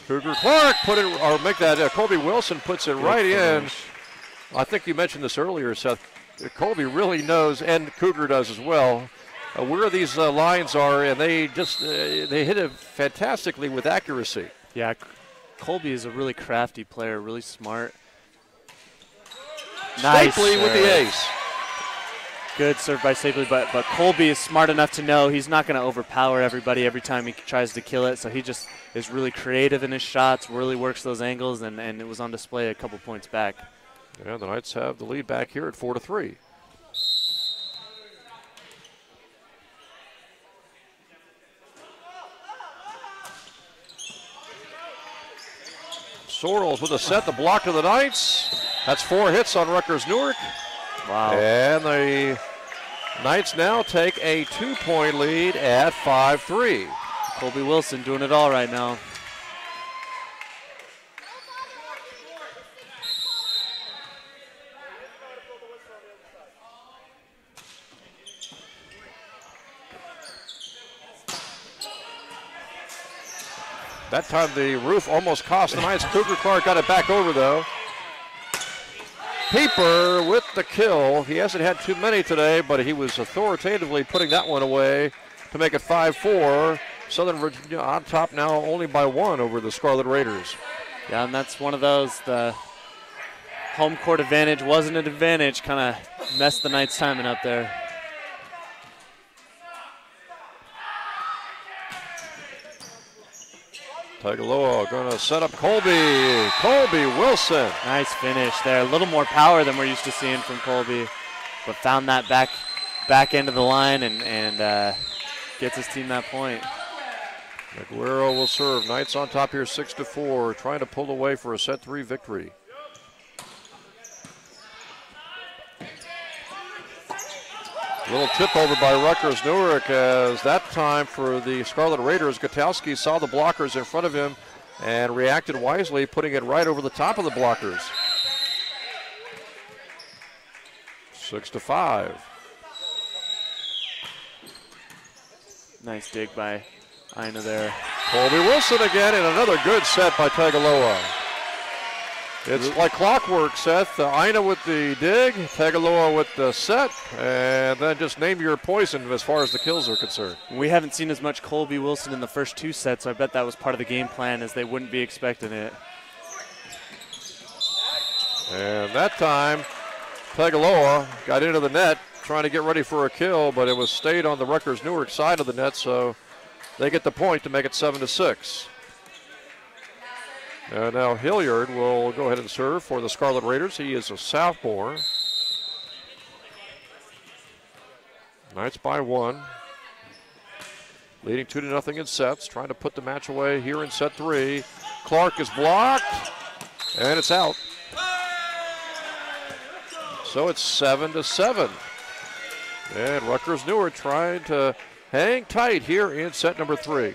Cougar Clark put it, or make that, Colby Wilson puts it right in. I think you mentioned this earlier, Seth. Colby really knows, and Cougar does as well, where these lines are, and they just, they hit it fantastically with accuracy. Yeah, Colby is a really crafty player, really smart. Nice Stapley with the ace. Good serve by Stapley, but Colby is smart enough to know he's not going to overpower everybody every time he tries to kill it, so he just is really creative in his shots, really works those angles, and it was on display a couple points back. Yeah, the Knights have the lead back here at 4-3. Sorrells with a set, the block to the Knights. That's 4 hits on Rutgers-Newark. Wow. And the Knights now take a 2-point lead at 5-3. Colby Wilson doing it all right now. That time the roof almost cost the Knights. Cougar Clark got it back over, though. Pieper with the kill. He hasn't had too many today, but he was authoritatively putting that one away to make it 5-4. Southern Virginia on top now only by 1 over the Scarlet Raiders. Yeah, and that's one of those, the home court advantage wasn't an advantage, kind of messed the Knights' timing up there. Tagaloa going to set up Colby. Colby Wilson. Nice finish there. A little more power than we're used to seeing from Colby, but found that back end of the line and gets his team that point. Aguero will serve. Knights on top here 6-4, trying to pull away for a set 3 victory. Little tip over by Rutgers-Newark as that time for the Scarlet Raiders. Gutowski saw the blockers in front of him and reacted wisely, putting it right over the top of the blockers. 6-5. Nice dig by Ina there. Colby Wilson again, and another good set by Tagaloa. It's like clockwork, Seth. Ina with the dig, Tagaloa with the set, and then just name your poison as far as the kills are concerned. We haven't seen as much Colby Wilson in the first 2 sets, so I bet that was part of the game plan, as they wouldn't be expecting it. And that time, Tagaloa got into the net, trying to get ready for a kill, but it was stayed on the Rutgers-Newark side of the net, so they get the point to make it 7-6. And now Hilliard will go ahead and serve for the Scarlet Raiders. He is a sophomore. Knights by 1. Leading 2-0 in sets. Trying to put the match away here in set 3. Clark is blocked, and it's out. So it's 7-7. And Rutgers-Newark trying to hang tight here in set number 3.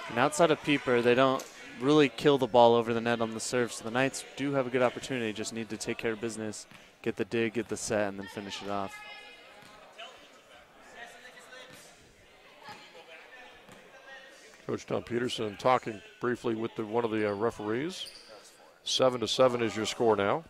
And outside of Pieper, they don't really kill the ball over the net on the serve, so the Knights do have a good opportunity, just need to take care of business, get the dig, get the set, and then finish it off. Coach Tom Peterson talking briefly with one of the referees. 7-7 is your score now.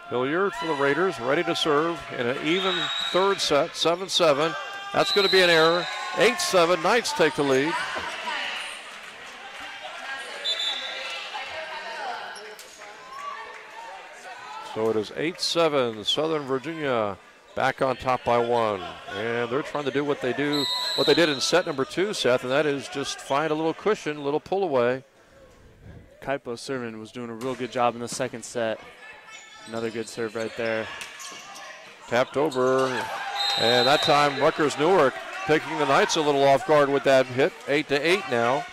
Hilliard for the Raiders, ready to serve in an even third set, 7-7. That's going to be an error. 8-7, Knights take the lead. So it is 8-7, Southern Virginia back on top by 1. And they're trying to do what they did in set number 2, Seth, and that is just find a little cushion, a little pull away. Kaipo Servant was doing a real good job in the second set. Another good serve right there. Tapped over, and that time Rutgers-Newark taking the Knights a little off guard with that hit. 8-8 now.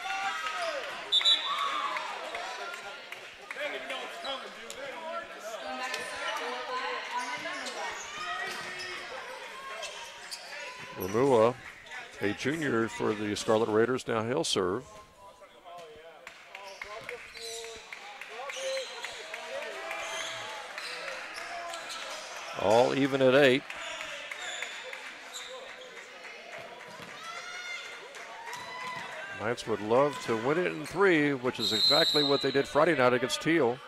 Ramua, a junior for the Scarlet Raiders, now he'll serve. All even at 8. Knights would love to win it in 3, which is exactly what they did Friday night against Teal.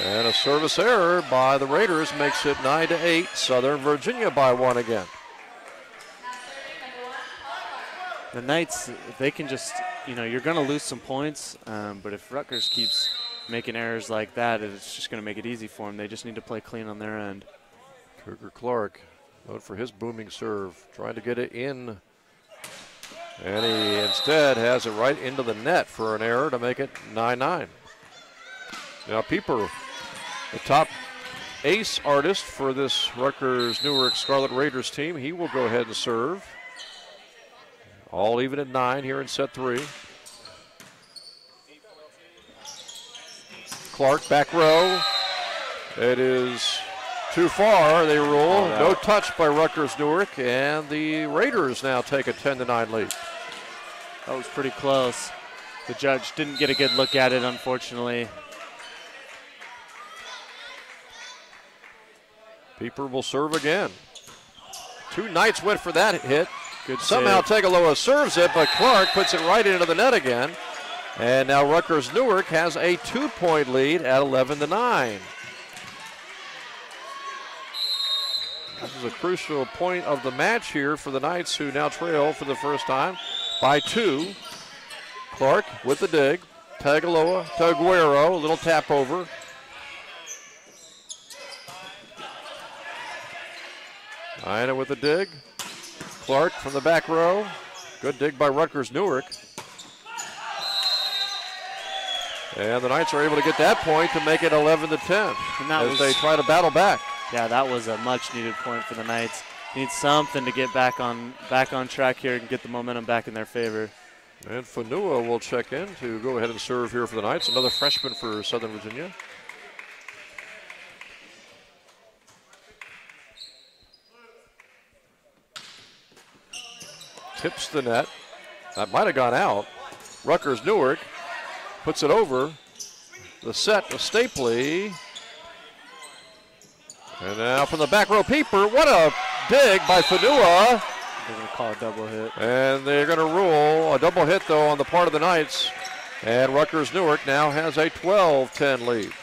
And a service error by the Raiders makes it 9-8. Southern Virginia by 1 again. The Knights, if they can just, you're going to lose some points, but if Rutgers keeps making errors like that, it's just going to make it easy for them. They just need to play clean on their end. Cougar Clark, known for his booming serve, trying to get it in. And he instead has it right into the net for an error to make it 9-9. Now Pieper, the top ace artist for this Rutgers-Newark Scarlet Raiders team, he will go ahead and serve. All even at 9 here in set 3. Clark, back row. It is too far, they rule. No touch by Rutgers-Newark, and the Raiders now take a 10-9 lead. That was pretty close. The judge didn't get a good look at it, unfortunately. Pieper will serve again. 2 Knights went for that hit. Good Somehow save. Tagaloa serves it, but Clark puts it right into the net again. And now Rutgers-Newark has a 2-point lead at 11-9. This is a crucial point of the match here for the Knights, who now trail for the first time by 2. Clark with the dig. Tagaloa to Aguero, a little tap over. Ina with the dig. Clark from the back row. Good dig by Rutgers-Newark. And the Knights are able to get that point to make it 11-10 as they try to battle back. Yeah, that was a much-needed point for the Knights. Need something to get back on track here and get the momentum back in their favor. And Fanua will check in to go ahead and serve here for the Knights, another freshman for Southern Virginia. Tips the net. That might have gone out. Rutgers-Newark puts it over. The set to Stapley. And now from the back row, Pieper. What a dig by Fanua. They're going to call a double hit. And they're going to rule a double hit, though, on the part of the Knights. And Rutgers-Newark now has a 12-10 lead.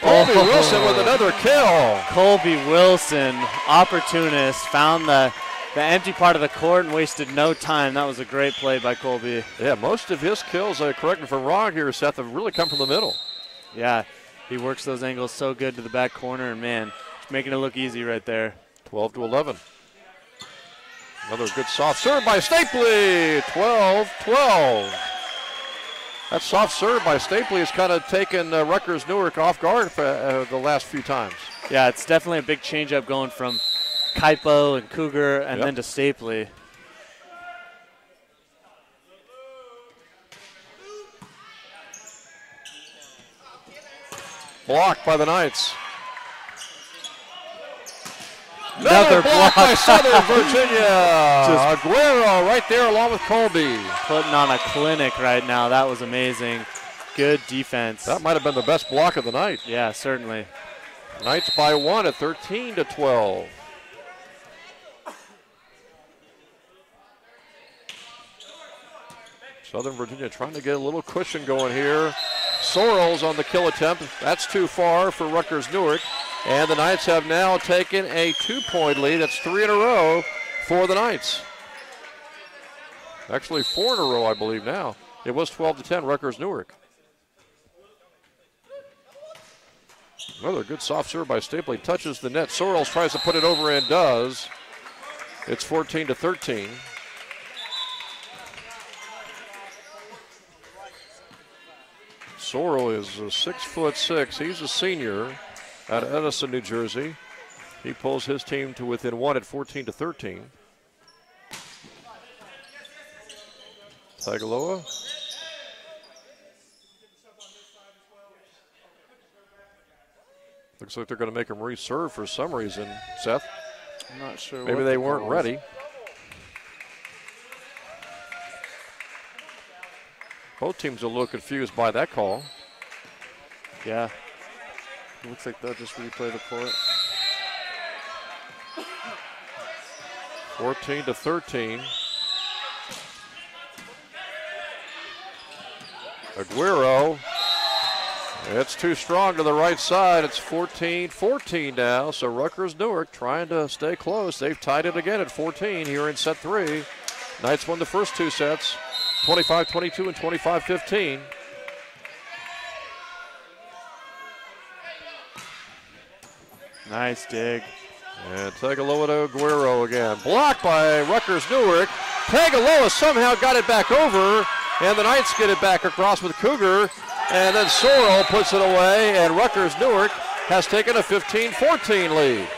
Colby Wilson with another kill. Colby Wilson, opportunist, found the empty part of the court and wasted no time. That was a great play by Colby. Yeah, most of his kills, correct me if I'm wrong here, Seth, have really come from the middle. Yeah, he works those angles so good to the back corner, and man, making it look easy right there. 12-11. Another good soft serve by Stapley. 12-12. That soft serve by Stapley has kind of taken Rutgers-Newark off guard for the last few times. Yeah, it's definitely a big change-up going from Kaipo and Cougar and then to Stapley. Blocked by the Knights. Another block by Southern Virginia. Aguero right there along with Colby. Putting on a clinic right now. That was amazing. Good defense. That might have been the best block of the night. Yeah, certainly. Knights by 1 at 13-12. Southern Virginia trying to get a little cushion going here. Sorrells on the kill attempt. That's too far for Rutgers-Newark. And the Knights have now taken a 2-point lead. That's 3 in a row for the Knights. Actually 4 in a row, I believe now. It was 12-10, Rutgers-Newark. Another good soft serve by Stapley. Touches the net. Sorrells tries to put it over and does. It's 14-13. Sorrell is 6'6". He's a senior out of Edison, New Jersey. He pulls his team to within 1 at 14-13. Tagaloa. Looks like they're going to make him reserve for some reason, Seth. I'm not sure. Maybe they weren't ready. Both teams are a little confused by that call. Yeah. Looks like they'll just replay the court. 14-13. Aguero. It's too strong to the right side. It's 14-14 now. So Rutgers-Newark trying to stay close. They've tied it again at 14 here in set 3. Knights won the first 2 sets, 25-22 and 25-15. Nice dig. And Tagaloa to Aguero again. Blocked by Rutgers-Newark. Tagaloa somehow got it back over, and the Knights get it back across with Cougar. And then Sorrell puts it away, and Rutgers-Newark has taken a 15-14 lead.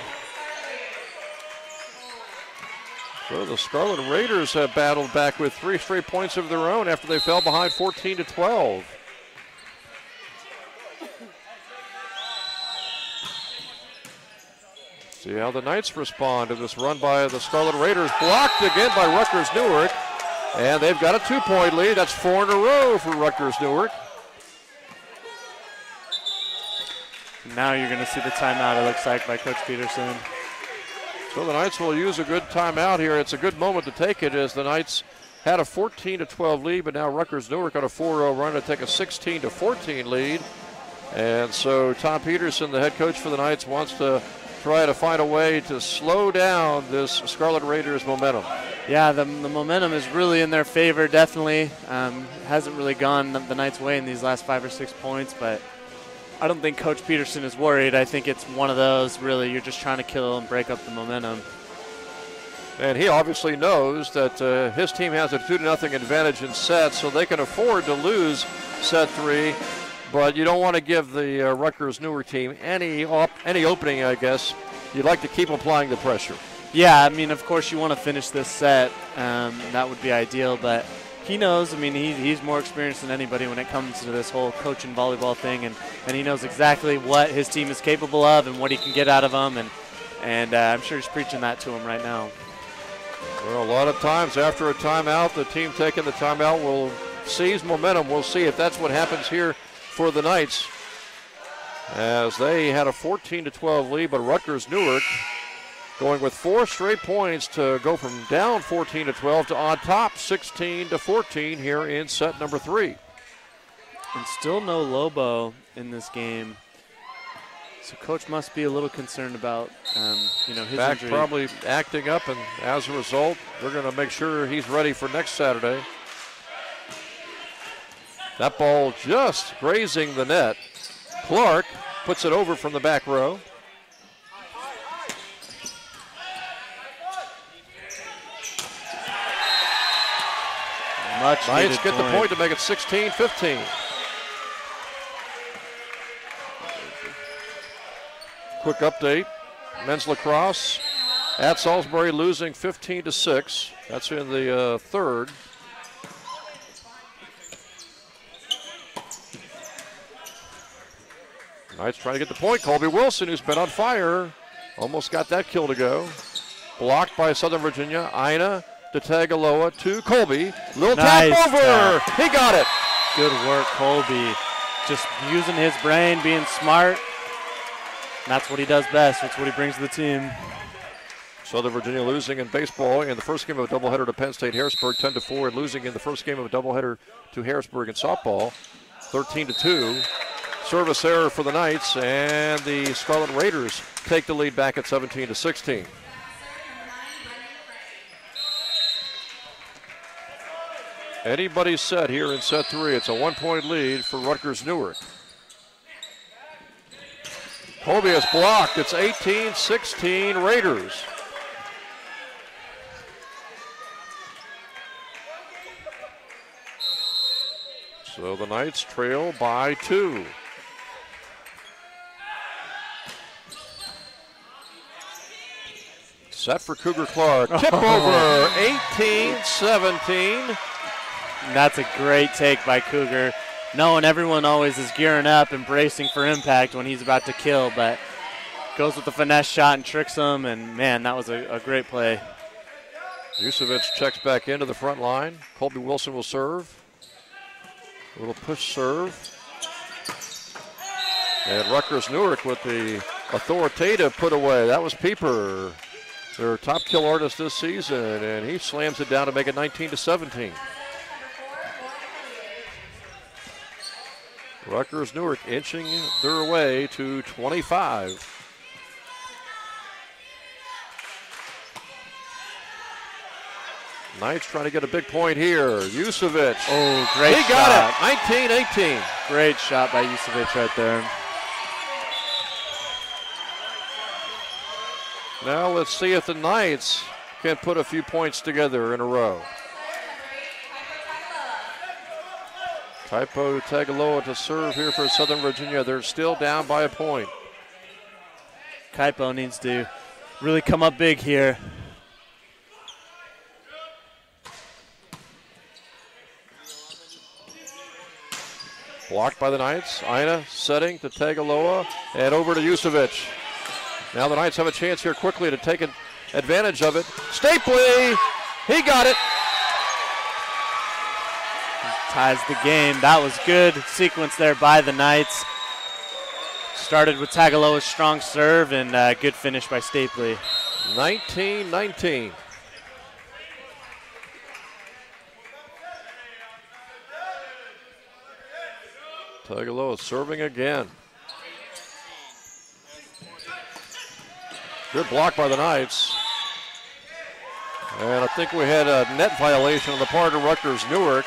So the Scarlet Raiders have battled back with 3 straight points of their own after they fell behind 14-12. See how the Knights respond to this run by the Scarlet Raiders. Blocked again by Rutgers-Newark. And they've got a 2-point lead. That's 4 in a row for Rutgers-Newark. Now you're going to see the timeout, it looks like, by Coach Peterson. So the Knights will use a good timeout here. It's a good moment to take it as the Knights had a 14-12 lead, but now Rutgers-Newark on a 4-0 run to take a 16-14 lead. And so Tom Peterson, the head coach for the Knights, wants to try to find a way to slow down this Scarlet Raiders momentum. Yeah, the momentum is really in their favor, definitely. Hasn't really gone the Knights' way in these last 5 or 6 points, but I don't think Coach Peterson is worried. I think it's one of those, really, you're just trying to kill and break up the momentum. And he obviously knows that his team has a 2-0 advantage in sets, so they can afford to lose set 3. But you don't want to give the Rutgers-Newark team any opening, I guess. You'd like to keep applying the pressure. Yeah, I mean, of course you want to finish this set. That would be ideal, but he knows. I mean, he's more experienced than anybody when it comes to this whole coaching volleyball thing, and he knows exactly what his team is capable of and what he can get out of them, and I'm sure he's preaching that to him right now. Well, a lot of times after a timeout, the team taking the timeout will seize momentum. We'll see if that's what happens here for the Knights, as they had a 14-12 lead, but Rutgers-Newark going with 4 straight points to go from down 14-12 to on top 16-14 here in set number 3. And still no Lobo in this game. So coach must be a little concerned about, his Back injury. probably acting up, and as a result, they're going to make sure he's ready for next Saturday. That ball just grazing the net. Clark puts it over from the back row. Knights get the point to make it 16-15. Quick update. Men's lacrosse at Salisbury losing 15-6. That's in the third. Knights trying to get the point. Colby Wilson, who's been on fire, almost got that kill to go. Blocked by Southern Virginia. Ina to Tagaloa to Colby. Little nice tap over. He got it. Good work, Colby. Just using his brain, being smart. That's what he does best. That's what he brings to the team. Southern Virginia losing in baseball in the first game of a doubleheader to Penn State Harrisburg 10-4, and losing in the first game of a doubleheader to Harrisburg in softball 13-2. Service error for the Knights, and the Scarlet Raiders take the lead back at 17-16. Anybody's set here in set 3. It's a 1-point lead for Rutgers-Newark. Colby is blocked. It's 18-16 Raiders. So the Knights trail by 2. Set for Cougar Clark. Tip over, 18-17. That's a great take by Cougar. Knowing everyone always is gearing up and bracing for impact when he's about to kill, but goes with the finesse shot and tricks him, and man, that was a great play. Yusevic checks back into the front line. Colby Wilson will serve. A little push serve. And Rutgers-Newark with the authoritative put away. That was Pieper, their top kill artist this season, and he slams it down to make it 19-17. Rutgers-Newark inching their way to 25. Knights trying to get a big point here. Yusevic. Oh, great shot. He got it. 19-18. Great shot by Yusevic right there. Now let's see if the Knights can put a few points together in a row. Typo Tagaloa to serve here for Southern Virginia. They're still down by a point. Kaipo needs to really come up big here. Blocked by the Knights. Ina setting to Tagaloa and over to Yusevic. Now the Knights have a chance here quickly to take advantage of it. Stapley, he got it. Ties the game. That was good sequence there by the Knights. Started with Tagaloa's strong serve and good finish by Stapley. 19-19. Tagaloa serving again. Good block by the Knights. And I think we had a net violation on the part of Rutgers-Newark.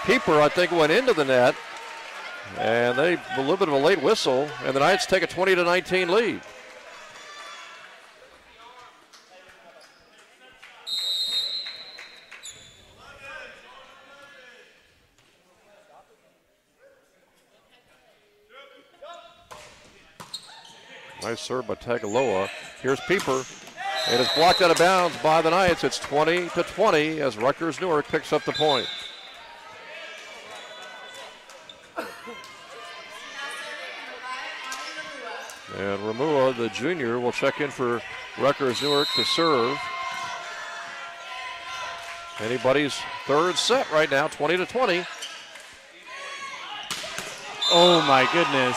Pieper, I think, went into the net. And a little bit of a late whistle. And the Knights take a 20-19 lead. Nice serve by Tagaloa. Here's Pieper. And it's blocked out of bounds by the Knights. It's 20-20 as Rutgers-Newark picks up the point. And Ramua, the junior, will check in for Rutgers-Newark to serve. Anybody's third set right now, 20-20. Oh my goodness.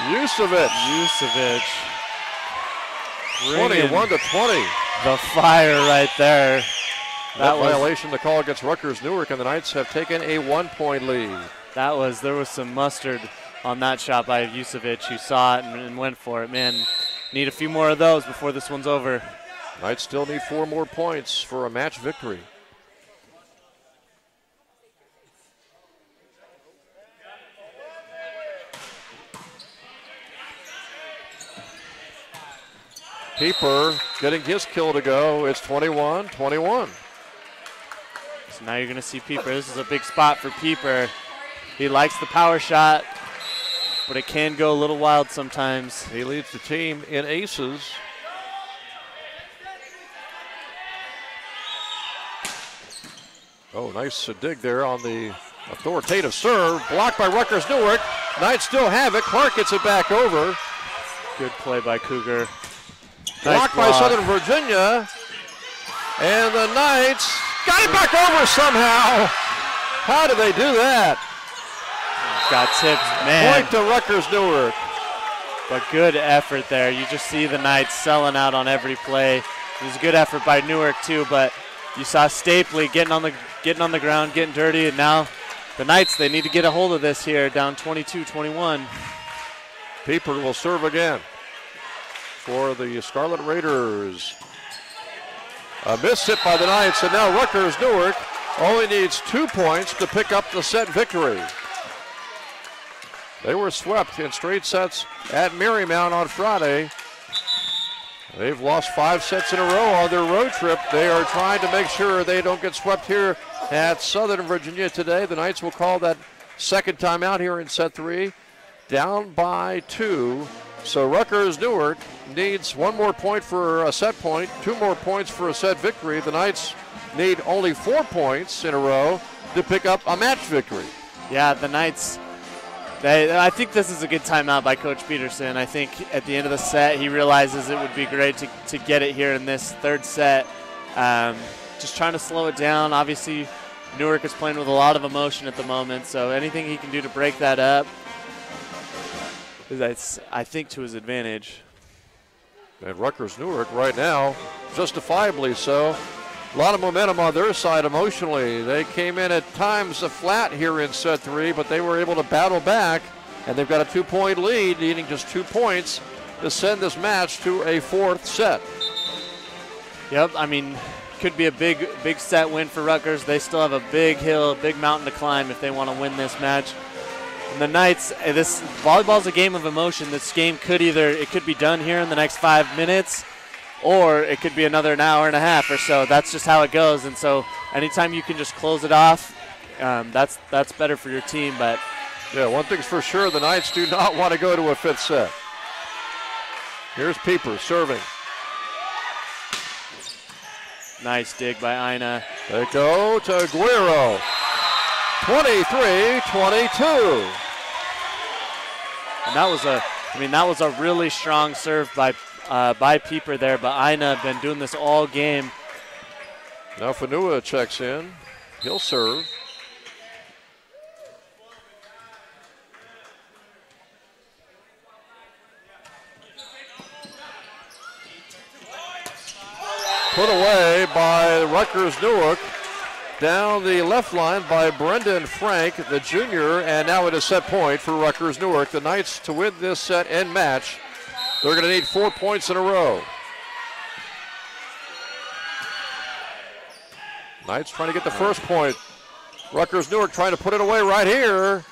Yusevic. 21-20. The fire right there. That violation, the call against Rutgers-Newark, and the Knights have taken a 1-point lead. There was some mustard on that shot by Yusevic, who saw it and went for it. Man, need a few more of those before this one's over. Knights still need 4 more points for a match victory. Pieper getting his kill to go. It's 21-21. So now you're going to see Pieper. This is a big spot for Pieper. He likes the power shot, but it can go a little wild sometimes. He leads the team in aces. Oh, nice dig there on the authoritative serve. Blocked by Rutgers-Newark. Knights still have it. Clark gets it back over. Good play by Cougar. Blocked by Southern Virginia. And the Knights got it back over somehow. How did they do that? Got tipped, man. Point to Rutgers-Newark. But good effort there. You just see the Knights selling out on every play. It was a good effort by Newark too, but you saw Stapley getting on the ground, getting dirty, and now the Knights, they need to get a hold of this here, down 22-21. Pieper will serve again for the Scarlet Raiders. A missed hit by the Knights, and now Rutgers-Newark only needs 2 points to pick up the set victory. They were swept in straight sets at Marymount on Friday. They've lost 5 sets in a row on their road trip. They are trying to make sure they don't get swept here at Southern Virginia today. The Knights will call that second time out here in set 3. Down by 2. So Rutgers-Newark needs 1 more point for a set point, 2 more points for a set victory. The Knights need only 4 points in a row to pick up a match victory. Yeah, the Knights, I think this is a good timeout by Coach Peterson. I think at the end of the set, he realizes it would be great to get it here in this third set. Just trying to slow it down. Obviously, Newark is playing with a lot of emotion at the moment, so anything he can do to break that up, that's, I think, to his advantage. And Rutgers-Newark right now, justifiably so. A lot of momentum on their side emotionally. They came in at times flat here in set 3, but they were able to battle back, and they've got a 2-point lead, needing just 2 points to send this match to a 4th set. Yep, I mean, could be a big set win for Rutgers. They still have a big hill, big mountain to climb if they want to win this match. And the Knights, this volleyball is a game of emotion. This game could be done here in the next 5 minutes, or it could be another an hour and a half or so. That's just how it goes. And so anytime you can just close it off, that's better for your team. But yeah, one thing's for sure, the Knights do not want to go to a 5th set. Here's Pieper serving. Nice dig by Ina. They go to Guerrero. 23-22. And that was a really strong serve by Pieper there, but Ina been doing this all game. Now Fanua checks in. He'll serve. Put away by Rutgers-Newark. down the left line by Brendan Frank, the junior, and now it is set point for Rutgers-Newark. The Knights, to win this set and match, they're going to need 4 points in a row. Knights trying to get the first point. Rutgers-Newark trying to put it away right here.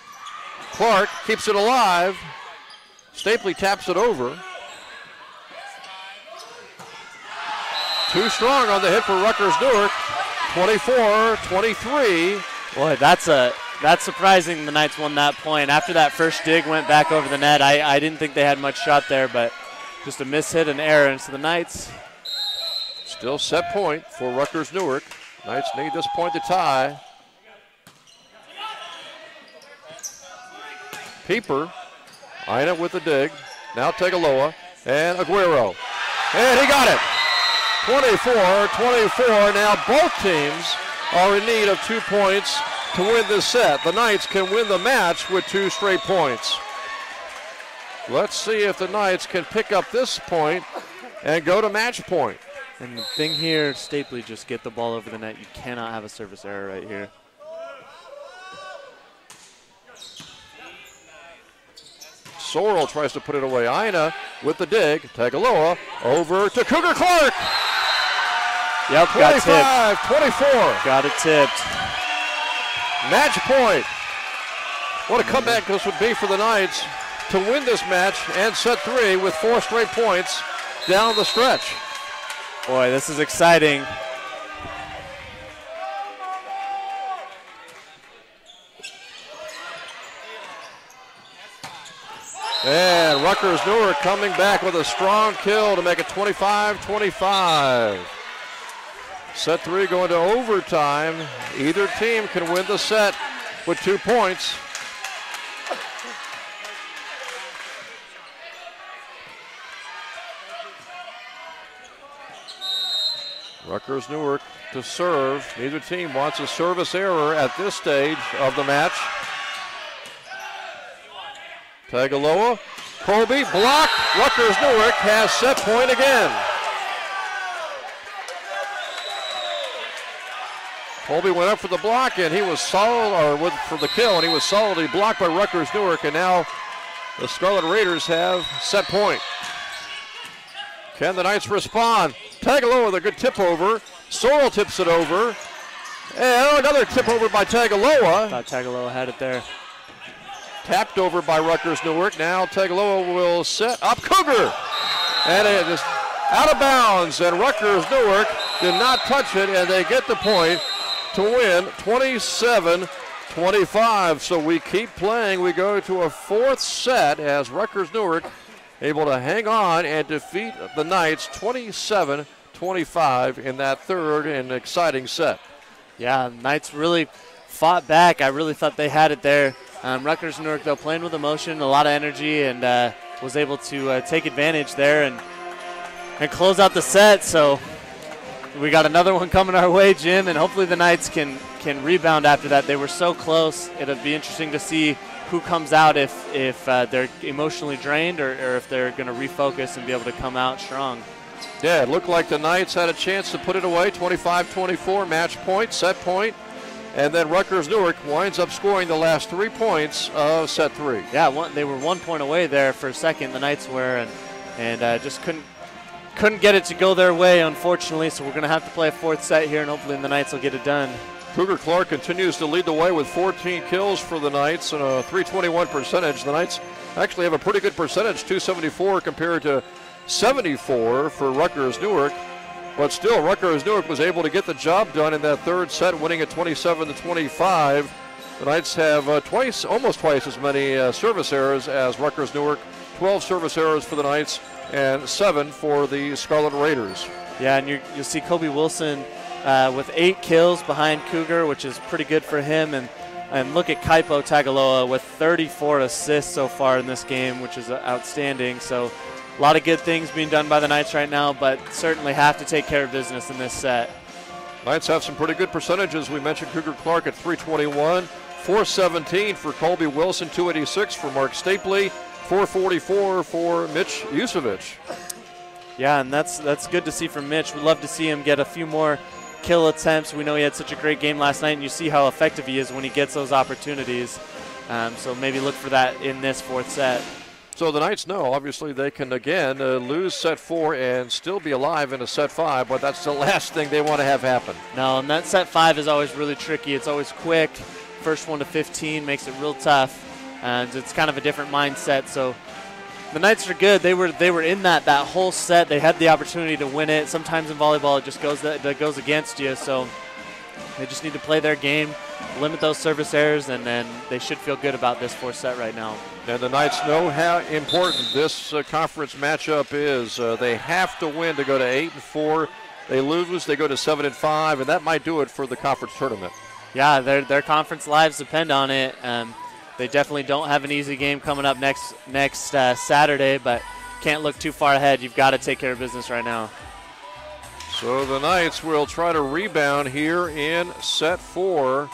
Clark keeps it alive. Stapley taps it over. Too strong on the hit for Rutgers-Newark. 24-23. Boy, that's surprising the Knights won that point. After that first dig went back over the net, I didn't think they had much shot there, but just a miss-hit and error. And so the Knights still set point for Rutgers-Newark. Knights need this point to tie. Pieper, Ina with the dig. Now Tegaloa and Aguero. And he got it. 24-24. Now both teams are in need of 2 points to win this set. The Knights can win the match with 2 straight points. Let's see if the Knights can pick up this point and go to match point. And the thing here, Stapley just get the ball over the net. You cannot have a service error right here. Sorrell tries to put it away. Ina with the dig. Tegaloa over to Cougar Clark. Yep, got tipped. 25-24. Got it tipped. Match point. What a comeback this would be for the Knights to win this match and set 3 with 4 straight points down the stretch. Boy, this is exciting. And Rutgers-Newark coming back with a strong kill to make it 25-25. Set 3 going to overtime. Either team can win the set with 2 points. Rutgers-Newark to serve. Neither team wants a service error at this stage of the match. Tegaloa, Colby, block. Rutgers-Newark has set point again. Colby went up for the block, and he was solid, or for the kill, and he was solidly blocked by Rutgers-Newark, and now the Scarlet Raiders have set point. Can the Knights respond? Tegaloa with a good tip over. Sorrell tips it over. And another tip over by Tegaloa. Thought Tegaloa had it there. Tapped over by Rutgers-Newark. Now Tegaloa will set up Cougar. And it is out of bounds. And Rutgers-Newark did not touch it, and they get the point to win 27-25. So we keep playing. We go to a 4th set as Rutgers-Newark able to hang on and defeat the Knights 27-25 in that 3rd and exciting set. Yeah, Knights really fought back. I really thought they had it there. Rutgers-Newark, though, playing with emotion, a lot of energy, and was able to take advantage there and close out the set. So we got another one coming our way, Jim, and hopefully the Knights can rebound after that. They were so close. It'll be interesting to see who comes out if they're emotionally drained or if they're going to refocus and be able to come out strong. Yeah, it looked like the Knights had a chance to put it away, 25-24, match point, set point, and then Rutgers-Newark winds up scoring the last 3 points of set 3. Yeah, they were 1 point away there for a second, the Knights were, and just couldn't get it to go their way, unfortunately, so we're going to have to play a 4th set here, and hopefully the Knights will get it done. Cougar Clark continues to lead the way with 14 kills for the Knights and a .321 percentage. The Knights actually have a pretty good percentage, 274 compared to 74 for Rutgers-Newark. But still, Rutgers-Newark was able to get the job done in that 3rd set, winning at 27-25. The Knights have almost twice as many service errors as Rutgers-Newark, 12 service errors for the Knights and 7 for the Scarlet Raiders. Yeah, and you'll see Kobe Wilson with 8 kills behind Cougar, which is pretty good for him. And look at Kaipo Tegaloa with 34 assists so far in this game, which is outstanding. So a lot of good things being done by the Knights right now, but certainly have to take care of business in this set. Knights have some pretty good percentages. We mentioned Cougar Clark at .321, .417 for Colby Wilson, .286 for Mark Stapley, .444 for Mitch Yusevich. Yeah, and that's good to see from Mitch. We'd love to see him get a few more kill attempts. We know he had such a great game last night, and you see how effective he is when he gets those opportunities. So maybe look for that in this fourth set. So the Knights know, obviously, they can, again, lose set 4 and still be alive in a set 5, but that's the last thing they want to have happen. No, and that set 5 is always really tricky. It's always quick. First one to 15 makes it real tough, and it's kind of a different mindset. So the Knights are good. They were in that whole set. They had the opportunity to win it. Sometimes in volleyball, it just goes against you, so they just need to play their game, limit those service errors, and then they should feel good about this fourth set right now. And the Knights know how important this conference matchup is. They have to win to go to 8-4. They lose, they go to 7-5, and that might do it for the conference tournament. Yeah, their conference lives depend on it. They definitely don't have an easy game coming up next Saturday, but can't look too far ahead. You've got to take care of business right now. So the Knights will try to rebound here in set 4.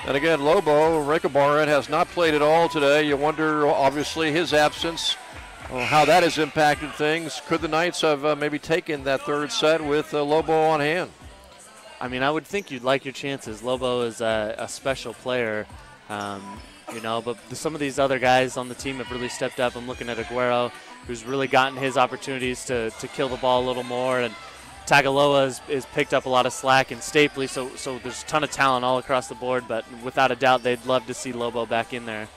And again, Lobo Rekabaran has not played at all today. You wonder, obviously, his absence, how that has impacted things. Could the Knights have maybe taken that third set with Lobo on hand? I mean, I would think you'd like your chances. Lobo is a special player, but some of these other guys on the team have really stepped up. I'm looking at Aguero, who's really gotten his opportunities to kill the ball a little more, and Tagaloa is picked up a lot of slack, and Stapley, so there's a ton of talent all across the board, but without a doubt they'd love to see Lobo back in there.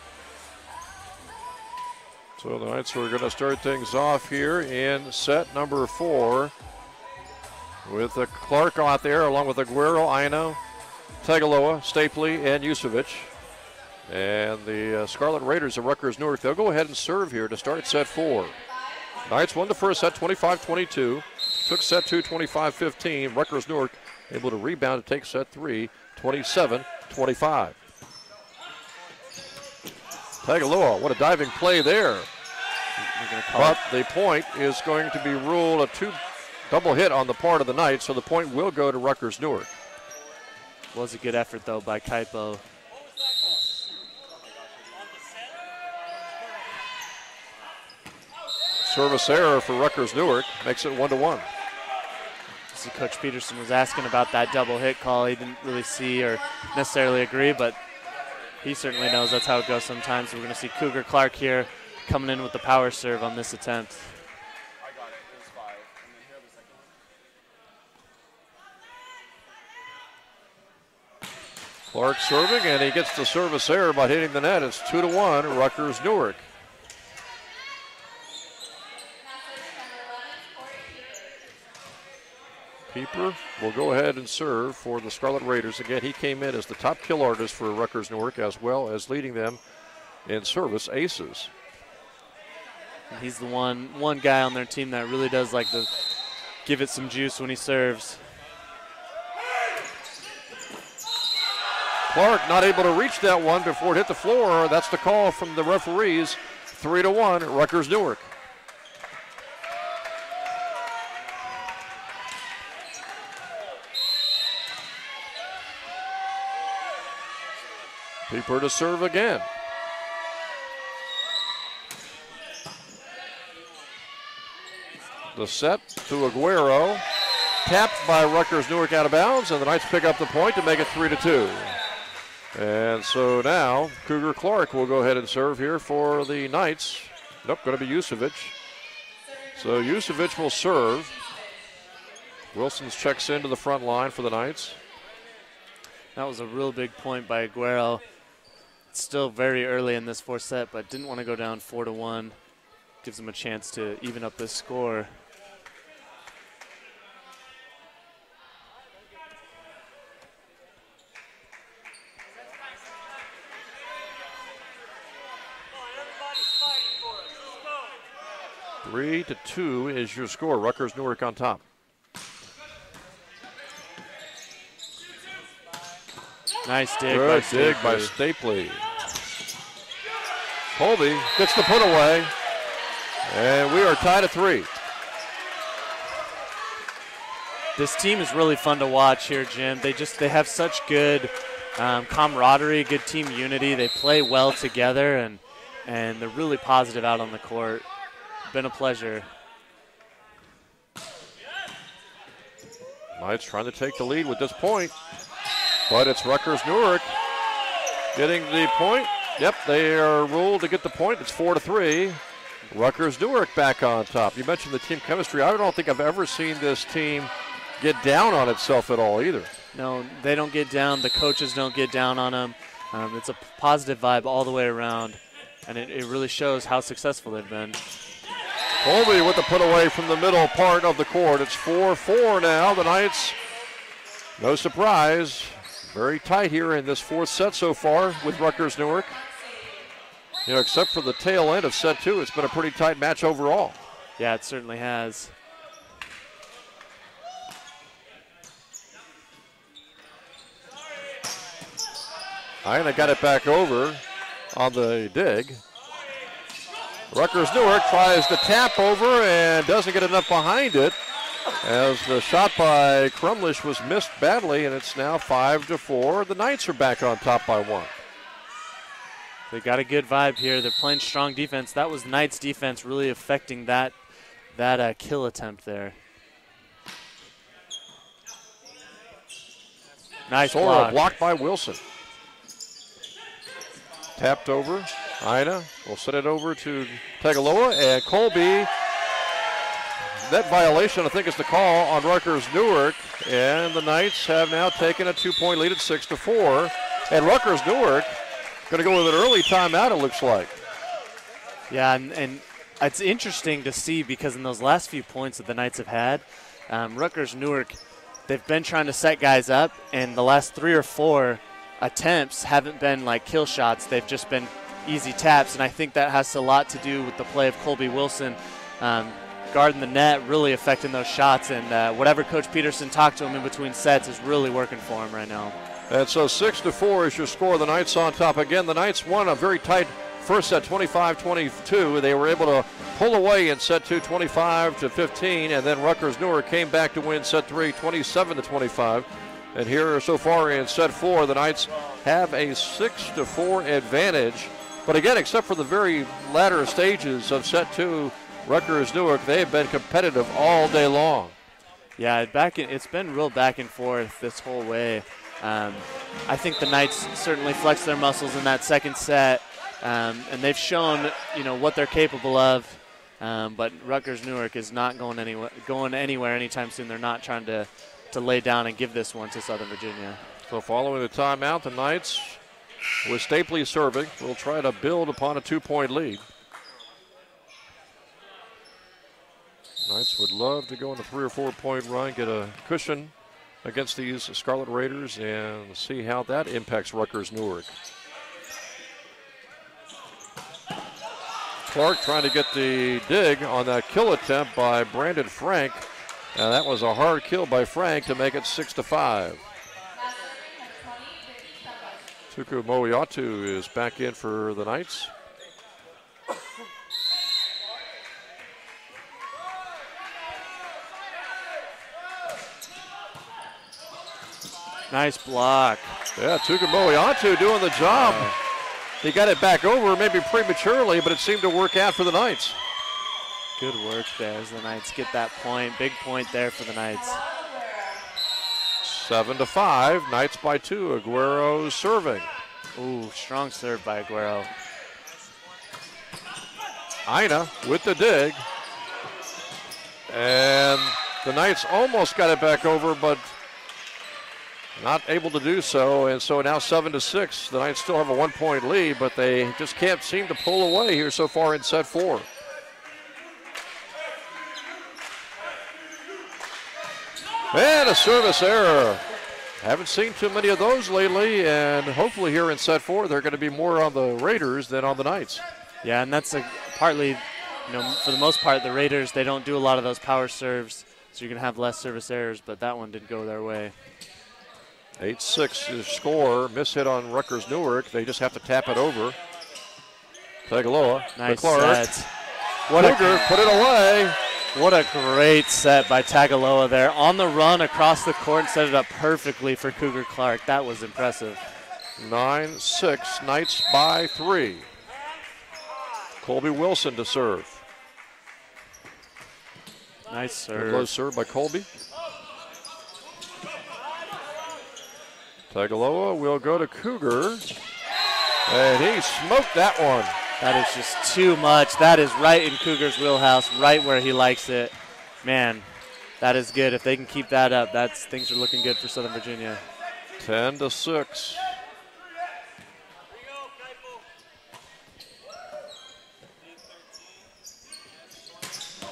So the Knights are going to start things off here in set number 4 with Clark out there along with Aguero, Aino, Tagaloa, Stapley, and Yusevic. And the Scarlet Raiders of Rutgers-Newark, they'll go ahead and serve here to start set 4. Knights won the first set 25-22. Took set 2 25-15. Rutgers-Newark able to rebound to take set 3 27-25. Tagaloa, what a diving play there. But the point is going to be ruled a double hit on the part of the Knights, so the point will go to Rutgers-Newark. Was a good effort, though, by Kaipo. Service error for Rutgers-Newark makes it 1-1. See, Coach Peterson was asking about that double hit call. He didn't really see or necessarily agree, but he certainly knows that's how it goes sometimes. We're going to see Cougar Clark here coming in with the power serve on this attempt. Clark serving, and he gets the service error by hitting the net. It's 2-1, Rutgers-Newark. Pieper will go ahead and serve for the Scarlet Raiders. Again, he came in as the top kill artist for Rutgers-Newark, as well as leading them in service aces. And he's the one guy on their team that really does like to give it some juice when he serves. Clark not able to reach that one before it hit the floor. That's the call from the referees. 3-1, Rutgers-Newark. Pieper to serve again. The set to Aguero. Tapped by Rutgers-Newark out of bounds, and the Knights pick up the point to make it 3-2. And so now Cougar Clark will go ahead and serve here for the Knights. Nope, going to be Yusevic. So Yusevic will serve. Wilsons checks into the front line for the Knights. That was a real big point by Aguero. It's still very early in this fourth set, but didn't want to go down 4-1. Gives them a chance to even up this score. Three to 2 is your score. Rutgers-Newark on top. Nice dig. Good dig by Stapley. Colby gets the put away, and we are tied at 3. This team is really fun to watch here, Jim. They have such good camaraderie, good team unity. They play well together, and they're really positive out on the court. Been a pleasure. Knights trying to take the lead with this point, but it's Rutgers-Newark getting the point. Yep, they are ruled to get the point. It's 4-3. Rutgers-Newark back on top. You mentioned the team chemistry. I don't think I've ever seen this team get down on itself at all either. No, they don't get down. The coaches don't get down on them. It's a positive vibe all the way around, and it really shows how successful they've been. Colby with the put away from the middle part of the court. It's 4-4 now. The Knights, no surprise, very tight here in this fourth set so far with Rutgers-Newark. You know, except for the tail end of set 2, it's been a pretty tight match overall. Yeah, it certainly has. Ina got it back over on the dig. Rutgers-Newark tries to tap over and doesn't get enough behind it, as the shot by Crumlish was missed badly, and it's now 5-4. The Knights are back on top by 1. They got a good vibe here. They're playing strong defense. That was Knights' defense really affecting that kill attempt there. Nice block. Blocked by Wilson. Tapped over. Ina will set it over to Tagaloa, and Colby. That violation, I think, is the call on Rutgers-Newark, and the Knights have now taken a 2-point lead at 6-4. And Rutgers-Newark going to go with an early timeout, it looks like. Yeah, and it's interesting to see, because in those last few points that the Knights have had, Rutgers-Newark, they've been trying to set guys up, and the last 3 or 4 attempts haven't been like kill shots. They've just been easy taps, and I think that has a lot to do with the play of Colby Wilson guarding the net, really affecting those shots, and whatever Coach Peterson talked to him in between sets is really working for him right now. And so 6-4 is your score. The Knights on top again. The Knights won a very tight first set, 25-22. They were able to pull away in set 2, 25-15, and then Rutgers-Newark came back to win set 3, 27-25. And here so far in set 4, the Knights have a 6-4 advantage. But again, except for the very latter stages of set 2, Rutgers-Newark, they have been competitive all day long. Yeah, it's been real back and forth this whole way. I think the Knights certainly flexed their muscles in that second set, and they've shown, what they're capable of. But Rutgers-Newark is not going anywhere anytime soon. They're not trying to lay down and give this one to Southern Virginia. So following the timeout, the Knights, with Stapley serving, will try to build upon a 2-point lead. Knights would love to go on a 3 or 4 point run, get a cushion against these Scarlet Raiders, and see how that impacts Rutgers-Newark. Clark trying to get the dig on that kill attempt by Brandon Frank. And that was a hard kill by Frank to make it 6-5. Tuku Moiatu is back in for the Knights. Nice block. Yeah, Tuku Moiatu doing the job. He got it back over, maybe prematurely, but it seemed to work out for the Knights. Good work there as the Knights get that point. Big point there for the Knights. 7-5, Knights by 2. Aguero serving. Ooh, strong serve by Aguero. Ina with the dig. And the Knights almost got it back over, but not able to do so. And so now 7-6. The Knights still have a 1-point lead, but they just can't seem to pull away here so far in set 4. And a service error. Haven't seen too many of those lately, and hopefully here in set 4 they're going to be more on the Raiders than on the Knights. Yeah, and that's partly, for the most part, the Raiders, they don't do a lot of those power serves, so you're going to have less service errors, but that one didn't go their way. 8-6 is score. Miss hit on Rutgers-Newark. They just have to tap it over. Tagaloa. Nice Clark. set. Cougar put it away. What a great set by Tagaloa there. On the run across the court and set it up perfectly for Cougar Clark. That was impressive. 9-6, Knights by 3. Colby Wilson to serve. Nice serve. Close serve by Colby. Tagaloa will go to Cougar. And he smoked that one. That is just too much. That is right in Cougar's wheelhouse, right where he likes it. Man, that is good. If they can keep that up, things are looking good for Southern Virginia. 10-6.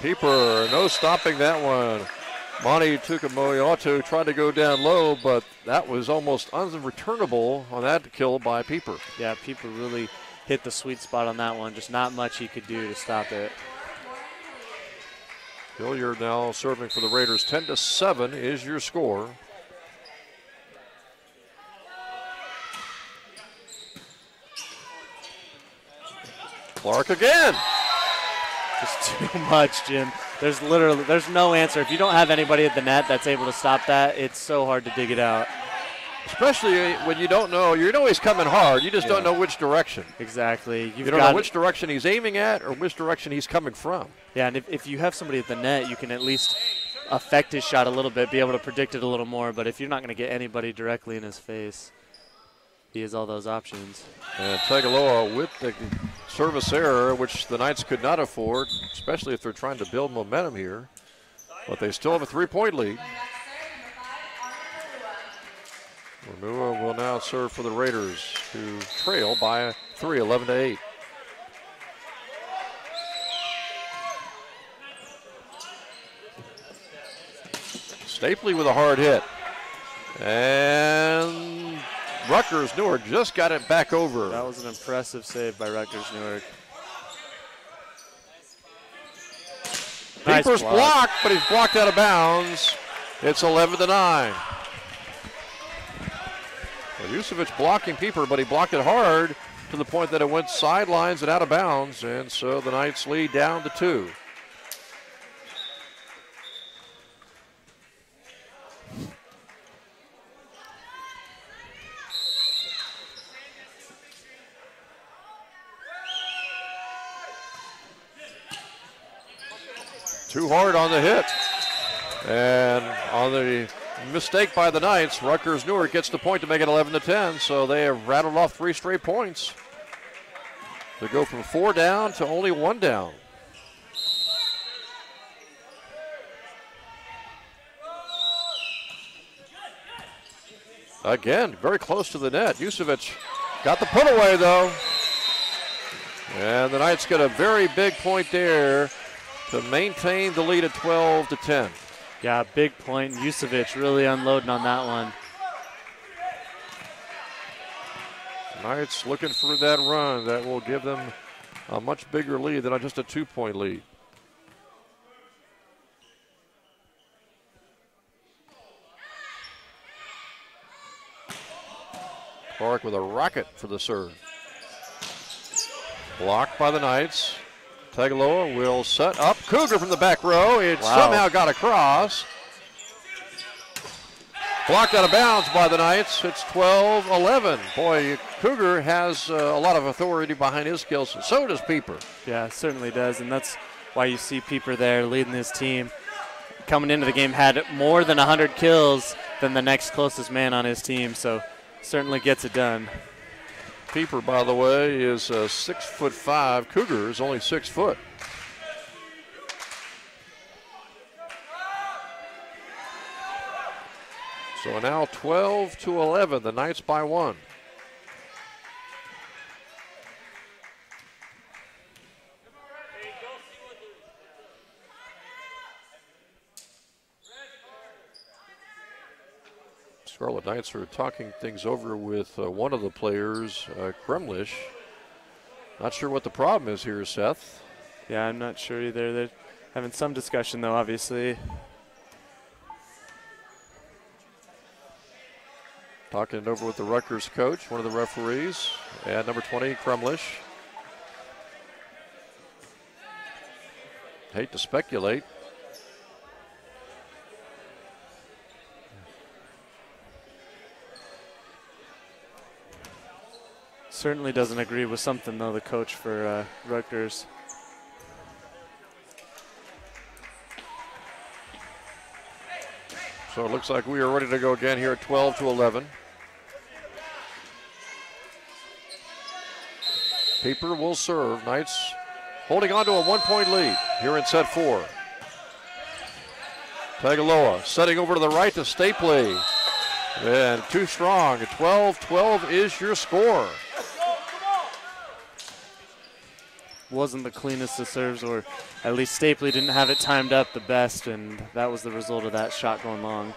Pieper, no stopping that one. Monty Tukamoyoto tried to go down low, but that was almost unreturnable on that kill by Pieper. Yeah, Pieper really hit the sweet spot on that one. Just not much he could do to stop it. Hilliard now serving for the Raiders. 10-7 is your score. Clark again. Just too much, Jim. There's no answer. If you don't have anybody at the net that's able to stop that, it's so hard to dig it out. Especially when you don't know. You know he's coming hard. You just don't know which direction. Exactly. You don't know which direction he's aiming at or which direction he's coming from. Yeah, and if you have somebody at the net, you can at least affect his shot a little bit, be able to predict it a little more. But if you're not going to get anybody directly in his face, he has all those options. And Tagaloa with the service error, which the Knights could not afford, especially if they're trying to build momentum here. But they still have a 3-point lead. Renua will now serve for the Raiders, who trail by 3, 11-8. Stapley with a hard hit. And Rutgers-Newark just got it back over. That was an impressive save by Rutgers-Newark. Pieper's blocked, but he's blocked out of bounds. It's 11-9. Yusevich blocking Pieper, but he blocked it hard to the point that it went sidelines and out of bounds, and so the Knights lead down to 2. Too hard on the hit. And on the mistake by the Knights, Rutgers-Newark gets the point to make it 11-10, so they have rattled off 3 straight points to go from 4 down to only 1 down. Again, very close to the net. Yusevich got the put away, though. And the Knights get a very big point there to maintain the lead at 12-10. Yeah, big point. Yusevich really unloading on that one. Knights looking for that run that will give them a much bigger lead than just a 2-point lead. Clark with a rocket for the serve. Blocked by the Knights. Tagaloa will set up. Cougar from the back row. It somehow got across. Blocked out of bounds by the Knights. It's 12-11. Boy, Cougar has a lot of authority behind his skills, and so does Pieper. Yeah, certainly does, and that's why you see Pieper there leading his team. Coming into the game, had more than 100 kills than the next closest man on his team, so certainly gets it done. Pieper, by the way, is 6'5". Cougar is only 6 foot. So now 12-11, the Knights by 1. Scarlet Knights are talking things over with one of the players, Kremlish. Not sure what the problem is here, Seth. Yeah, I'm not sure either. They're having some discussion, though, obviously. Talking it over with the Rutgers coach, one of the referees, and number 20, Kremlish. Hate to speculate. Certainly doesn't agree with something, though, the coach for Rutgers. So it looks like we are ready to go again here at 12-11. Pieper will serve. Knights holding on to a 1-point lead here in set 4. Tagaloa setting over to the right to Stapley. And too strong. 12-12 is your score. Wasn't the cleanest of serves, or at least Stapley didn't have it timed up the best, and that was the result of that shot going long.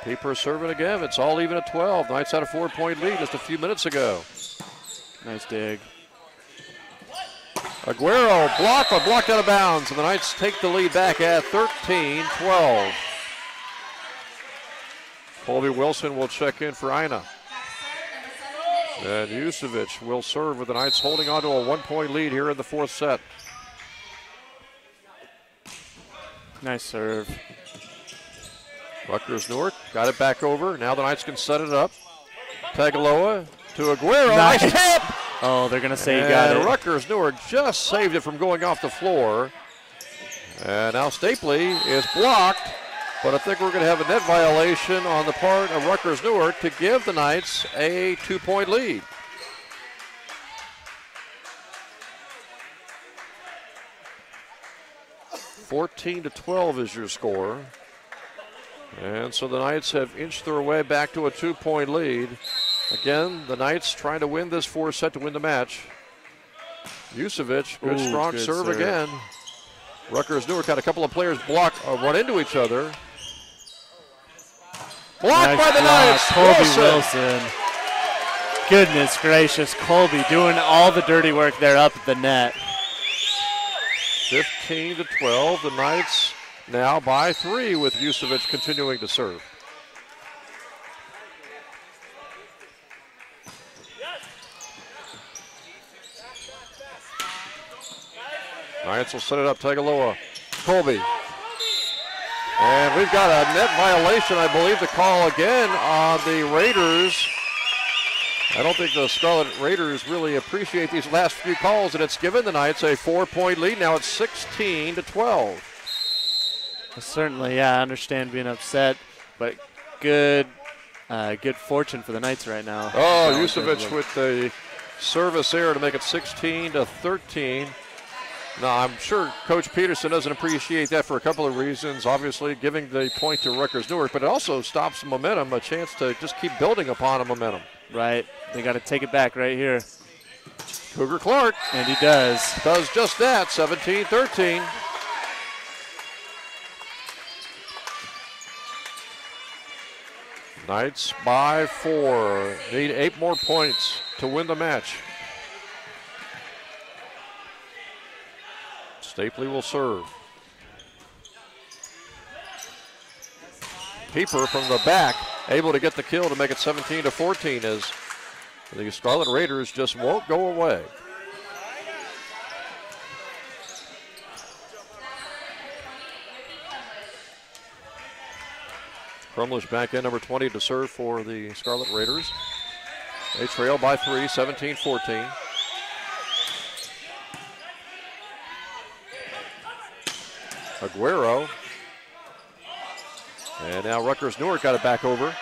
Pieper serving again. It's all even at 12. Knights had a 4-point lead just a few minutes ago. Nice dig. Aguero blocked out of bounds, and the Knights take the lead back at 13-12. Colby Wilson will check in for Ina. And Yusevich will serve with the Knights holding on to a 1-point lead here in the 4th set. Nice serve. Rutgers-Newark got it back over. Now the Knights can set it up. Tagaloa to Aguero. Nice. Nice tip! Oh, they're going to say he got it. Rutgers-Newark just saved it from going off the floor. And now Stapley is blocked. But I think we're going to have a net violation on the part of Rutgers-Newark to give the Knights a 2-point lead. (14-12) is your score. And so the Knights have inched their way back to a 2-point lead. Again, the Knights trying to win this 4th set to win the match. Yusevich, good strong serve again. Rutgers-Newark had a couple of players run into each other. Blocked by the Knights. Colby Wilson. Goodness gracious, Colby doing all the dirty work there up at the net. 15-12. The Knights now by 3 with Yusevich continuing to serve. Knights will set it up. Tagaloa. Colby. And we've got a net violation, I believe, to call again on the Raiders. I don't think the Scarlet Raiders really appreciate these last few calls, and it's given the Knights a 4-point lead. Now it's 16-12. Certainly, yeah, I understand being upset, but good fortune for the Knights right now. Oh, Yusevich with the service error to make it 16-13. Now, I'm sure Coach Peterson doesn't appreciate that for a couple of reasons. Obviously, giving the point to Rutgers-Newark, but it also stops momentum, a chance to just keep building upon a momentum. Right. They got to take it back right here. Cougar Clark. And he does. Does just that, 17-13. Knights by 4. Need 8 more points to win the match. Stapley will serve. Pieper from the back, able to get the kill to make it 17-14 as the Scarlet Raiders just won't go away. Crumlish back in, number 20 to serve for the Scarlet Raiders. They trail by 3, 17-14. Aguero. And now Rutgers-Newark got it back over.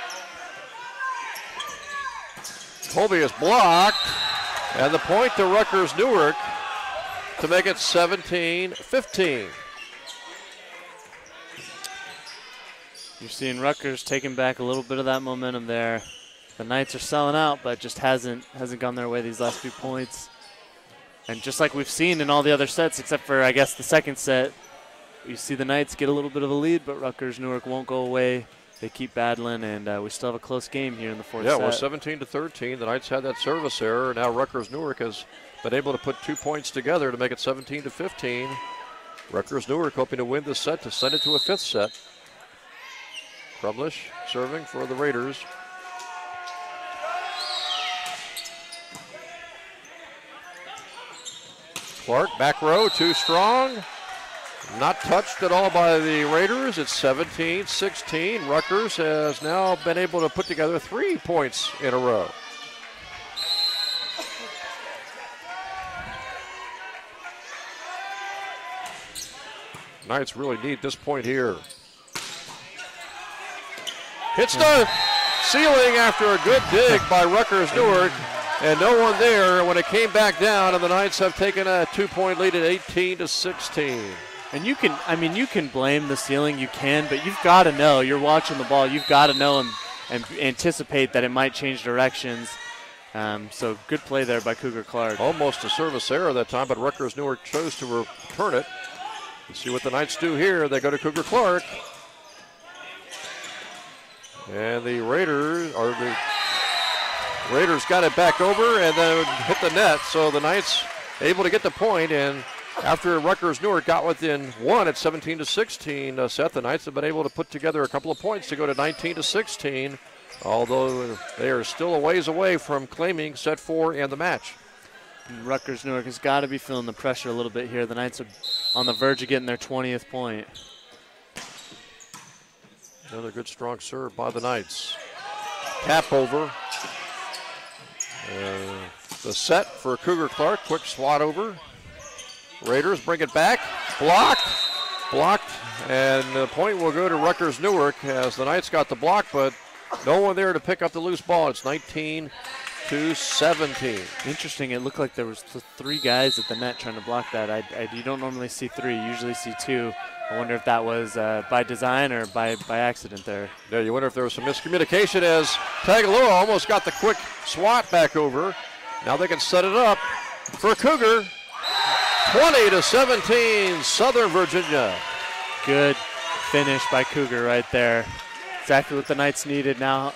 Colby is blocked. And the point to Rutgers-Newark to make it 17-15. You're seeing Rutgers taking back a little bit of that momentum there. The Knights are selling out, but just hasn't gone their way these last few points. And just like we've seen in all the other sets, except for, I guess, the second set, you see the Knights get a little bit of a lead, but Rutgers-Newark won't go away. They keep battling, and we still have a close game here in the 4th set. Yeah, well, 17-13. The Knights had that service error. Now Rutgers-Newark has been able to put 2 points together to make it 17-15. Rutgers-Newark hoping to win this set to send it to a 5th set. Crumlish serving for the Raiders. Clark, back row, too strong. Not touched at all by the Raiders. It's 17-16. Rutgers has now been able to put together 3 points in a row. Knights really need this point here. Hits the ceiling after a good dig by Rutgers-Newark. and no one there when it came back down, and the Knights have taken a 2-point lead at 18-16. And you can blame the ceiling, you can, but you've got to know, you're watching the ball, you've got to know and anticipate that it might change directions. So good play there by Cougar Clark. Almost a service error that time, but Rutgers-Newark chose to return it. Let's see what the Knights do here. They go to Cougar Clark. And the Raiders got it back over and then hit the net. So the Knights able to get the point, and after Rutgers-Newark got within one at 17-16, Seth, the Knights have been able to put together a couple of points to go to 19-16, although they are still a ways away from claiming set 4 and the match. And Rutgers-Newark has got to be feeling the pressure a little bit here. The Knights are on the verge of getting their 20th point. Another good strong serve by the Knights. Tap over. The set for Cougar Clark. Quick swat over. Raiders bring it back. Blocked. And the point will go to Rutgers-Newark as the Knights got the block, but no one there to pick up the loose ball. It's 19-17. Interesting. It looked like there was 3 guys at the net trying to block that. You don't normally see 3. You usually see 2. I wonder if that was by design or by accident there. Yeah, you wonder if there was some miscommunication as Tagaloa almost got the quick swat back over. Now they can set it up for Cougar. 20-17, Southern Virginia. Good finish by Cougar right there. Exactly what the Knights needed now.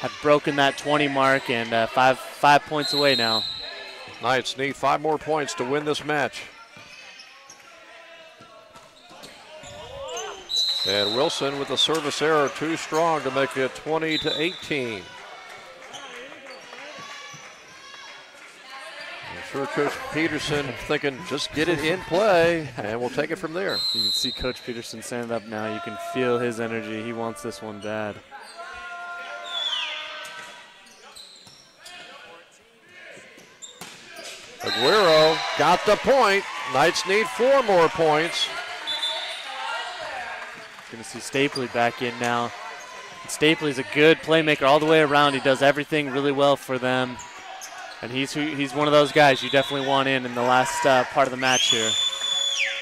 Have broken that 20 mark and five points away now. Knights need 5 more points to win this match. And Wilson with the service error, too strong to make it 20-18. I'm sure Coach Peterson thinking, just get it in play, and we'll take it from there. You can see Coach Peterson standing up now. You can feel his energy. He wants this one bad. Aguero got the point. Knights need 4 more points. Going to see Stapley back in now. And Stapley's a good playmaker all the way around. He does everything really well for them. And he's one of those guys you definitely want in the last part of the match here.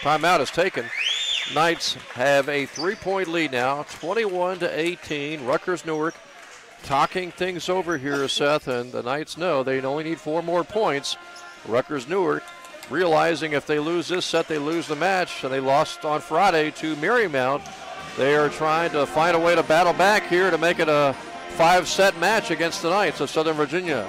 Timeout is taken. Knights have a 3-point lead now, 21-18. Rutgers-Newark talking things over here, Seth, and the Knights know they only need 4 more points. Rutgers-Newark realizing if they lose this set, they lose the match, and they lost on Friday to Marymount. They are trying to find a way to battle back here to make it a 5-set match against the Knights of Southern Virginia.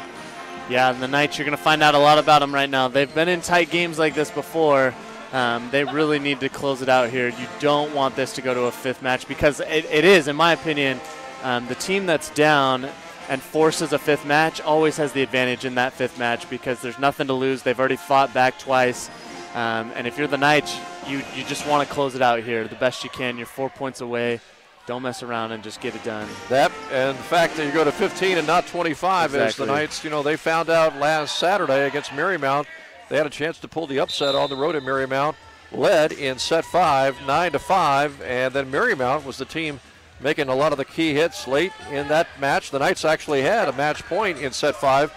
Yeah, and the Knights, you're going to find out a lot about them right now. They've been in tight games like this before. They really need to close it out here. You don't want this to go to a 5th match because it is, in my opinion, the team that's down and forces a 5th match always has the advantage in that 5th match because there's nothing to lose. They've already fought back twice. And if you're the Knights, you just want to close it out here the best you can. You're 4 points away. Don't mess around and just get it done. That and the fact that you go to 15 and not 25 exactly. Is the Knights, they found out last Saturday against Marymount. They had a chance to pull the upset on the road at Marymount. Led in set 5, 9-5, and then Marymount was the team making a lot of the key hits late in that match. The Knights actually had a match point in set 5.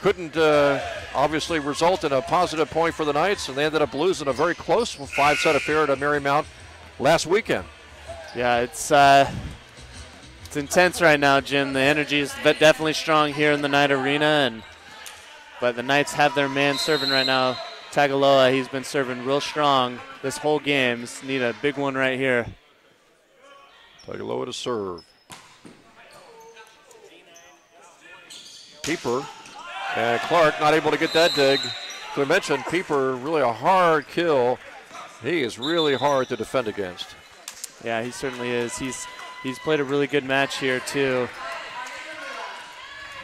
Couldn't obviously result in a positive point for the Knights, and they ended up losing a very close 5-set affair to Marymount last weekend. Yeah, it's intense right now, Jim. The energy is definitely strong here in the Knight Arena, but the Knights have their man serving right now. Tagaloa, he's been serving real strong this whole game. Just need a big one right here. Tagaloa to serve. Pieper and Clark not able to get that dig. So we mentioned Pieper, really a hard kill. He is really hard to defend against. Yeah, he certainly is. He's played a really good match here too.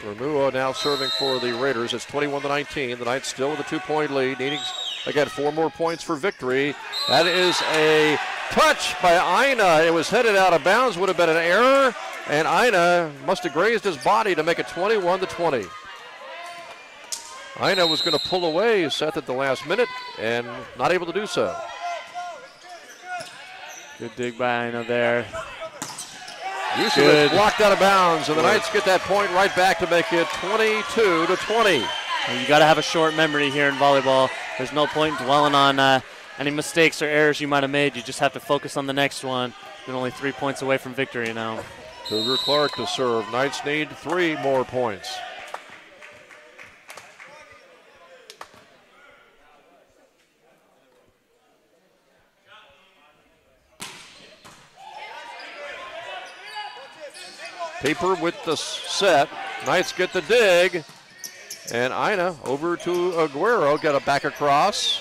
Remuo now serving for the Raiders. It's 21-19. The Knights still with a 2-point lead, needing again 4 more points for victory. That is a touch by Ina. It was headed out of bounds, would have been an error, and Ina must have grazed his body to make it 21-20. Ina was going to pull away, Seth, at the last minute, and not able to do so. Good dig by Ina there. Usevich blocked out of bounds, and the Knights get that point right back to make it 22-20. You got to have a short memory here in volleyball. There's no point in dwelling on any mistakes or errors you might have made. You just have to focus on the next one. You're only 3 points away from victory now. Cougar Clark to serve. Knights need 3 more points. Paper with the set. Knights get the dig. And Ina over to Aguero. Got a back across.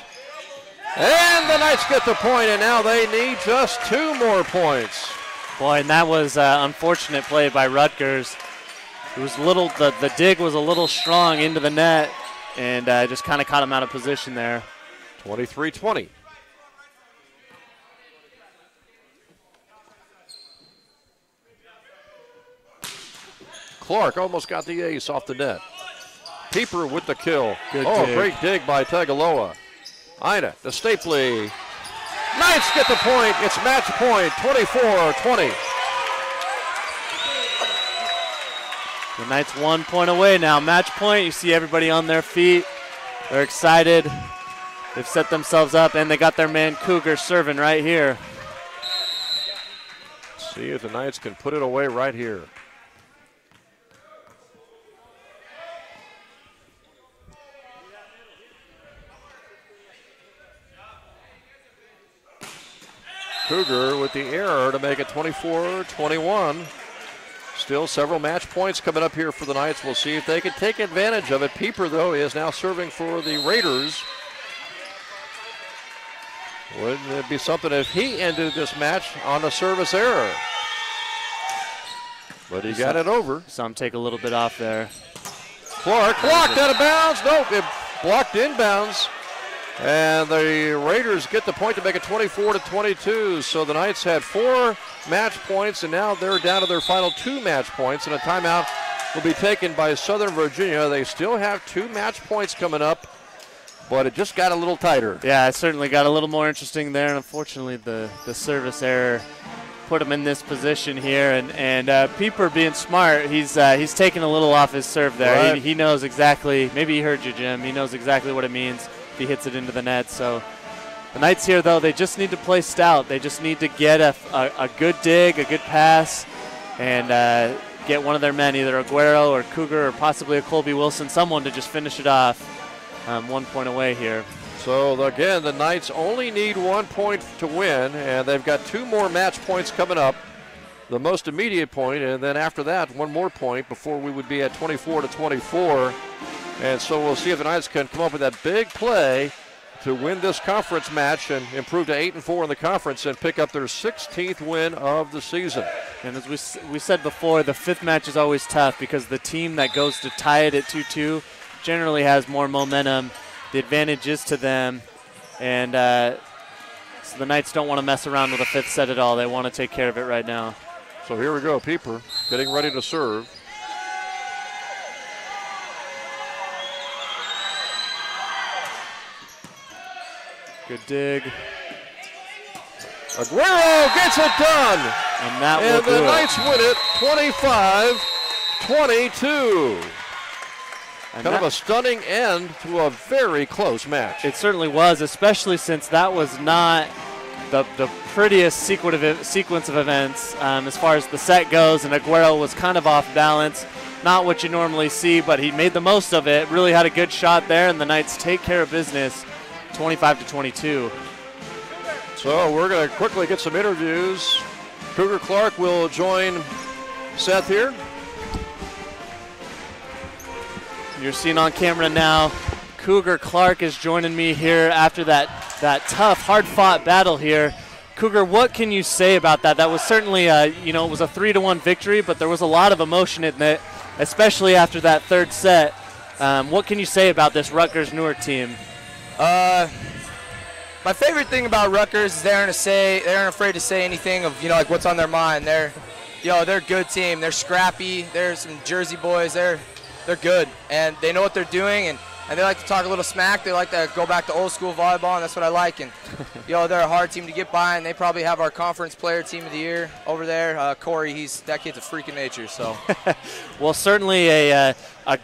And the Knights get the point, and now they need just 2 more points. Boy, and that was unfortunate play by Rutgers. It was the dig was a little strong into the net, and just kind of caught him out of position there. 23-20. Clark almost got the ace off the net. Pieper with the kill. Good dig. Great dig by Tagaloa. Ina to Stapley. Knights get the point. It's match point, 24-20. The Knights 1 point away now. Match point. You see everybody on their feet. They're excited. They've set themselves up, and they got their man Cougar serving right here. See if the Knights can put it away right here. Cougar with the error to make it 24-21. Still several match points coming up here for the Knights. We'll see if they can take advantage of it. Pieper, though, is now serving for the Raiders. Wouldn't it be something if he ended this match on a service error? But he got it over. Saw him take a little bit off there. Clark blocked out of bounds. Nope, it blocked inbounds. And the Raiders get the point to make it 24-22. So the Knights had 4 match points, and now they're down to their final 2 match points. And a timeout will be taken by Southern Virginia. They still have 2 match points coming up, but it just got a little tighter. Yeah, it certainly got a little more interesting there. And unfortunately, the service error put him in this position here. And Pieper being smart, he's taking a little off his serve there. Right. He knows exactly. Maybe he heard you, Jim. He knows exactly what it means. He hits it into the net. So the Knights here, though, they just need to play stout. They just need to get a good dig, a good pass, and get one of their men, either Aguero or Cougar or possibly a Colby Wilson, someone to just finish it off. 1 point away here. So again, the Knights only need 1 point to win, and they've got 2 more match points coming up. The most immediate point, and then after that, 1 more point before we would be at 24-24. And so we'll see if the Knights can come up with that big play to win this conference match and improve to 8-4 in the conference and pick up their 16th win of the season. And as we said before, the 5th match is always tough because the team that goes to tie it at 2-2 generally has more momentum. The advantage is to them. And so the Knights don't want to mess around with a 5th set at all. They want to take care of it right now. So here we go, Pieper getting ready to serve. Good dig. Aguero gets it done. And the Knights win it 25-22. Kind of a stunning end to a very close match. It certainly was, especially since that was not the prettiest sequence of events as far as the set goes, and Aguero was kind of off balance. Not what you normally see, but he made the most of it. Really had a good shot there, and the Knights take care of business 25-22. So we're going to quickly get some interviews. Cougar Clark will join Seth here. You're seeing on camera now, Cougar Clark is joining me here after that tough, hard-fought battle here. Cougar, what can you say about that? That was certainly, it was a 3-1 victory, but there was a lot of emotion in it, especially after that 3rd set. What can you say about this Rutgers-Newark team? My favorite thing about Rutgers is they aren't afraid to say anything of like what's on their mind. They're a good team. They're scrappy. They're some Jersey boys. They're good, and they know what they're doing. And and they like to talk a little smack. They like to go back to old school volleyball, and that's what I like. And they're a hard team to get by, and they probably have our conference player team of the year over there. Corey, that kid's a freak of nature. So, well, certainly a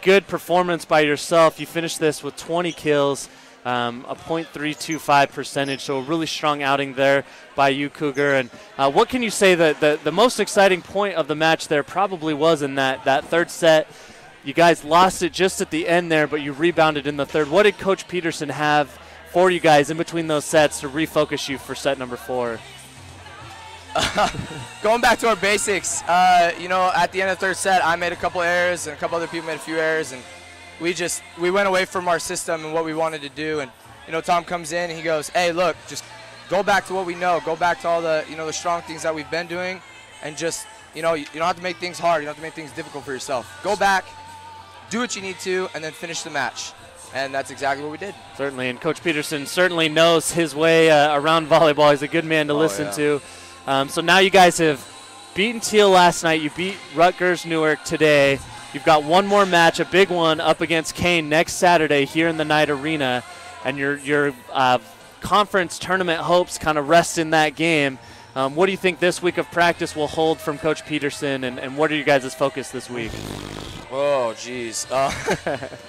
good performance by yourself. You finished this with 20 kills. A .325 percentage, so a really strong outing there by you, Cougar. And what can you say that the most exciting point of the match there probably was in that third set? You guys lost it just at the end there, but you rebounded in the third. What did Coach Peterson have for you guys in between those sets to refocus you for set number 4? Going back to our basics, at the end of the third set, I made a couple errors, and a couple other people made a few errors, and we went away from our system and what we wanted to do. And Tom comes in and he goes, hey, look, just go back to what we know, go back to all the the strong things that we've been doing, and just you don't have to make things hard, you don't have to make things difficult for yourself. Go back, do what you need to, and then finish the match. And that's exactly what we did. Certainly, and Coach Peterson certainly knows his way around volleyball. He's a good man to listen to. So now you guys have beaten Teal last night, you beat Rutgers-Newark today. You've got one more match, a big one, up against Kane next Saturday here in the Knight Arena, and your conference tournament hopes kind of rest in that game. What do you think this week of practice will hold from Coach Peterson, and what are you guys' focus this week? Oh, geez.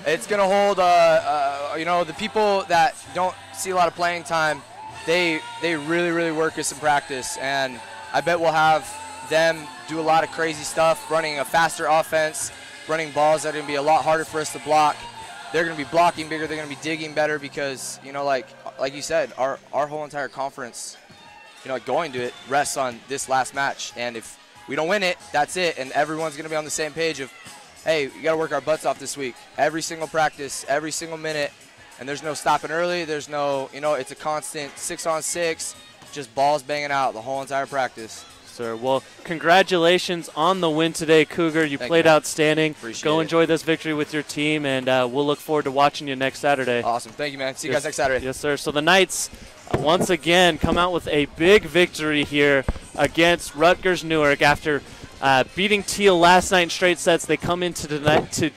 It's going to hold, the people that don't see a lot of playing time, they really, really work us in practice, and I bet we'll have them do a lot of crazy stuff, running a faster offense, running balls that are going to be a lot harder for us to block. They're going to be blocking bigger. They're going to be digging better because, like you said, our whole entire conference, going to it rests on this last match. And if we don't win it, that's it. And everyone's going to be on the same page of, hey, we got to work our butts off this week. Every single practice, every single minute. And there's no stopping early. There's no, it's a constant 6-on-6, just balls banging out the whole entire practice. Sir. Well, congratulations on the win today, Cougar. You played outstanding. Go enjoy this victory with your team, and we'll look forward to watching you next Saturday. Awesome. Thank you, man. See you guys next Saturday. Yes, sir. So the Knights, once again, come out with a big victory here against Rutgers-Newark. After beating Teal last night in straight sets, they come into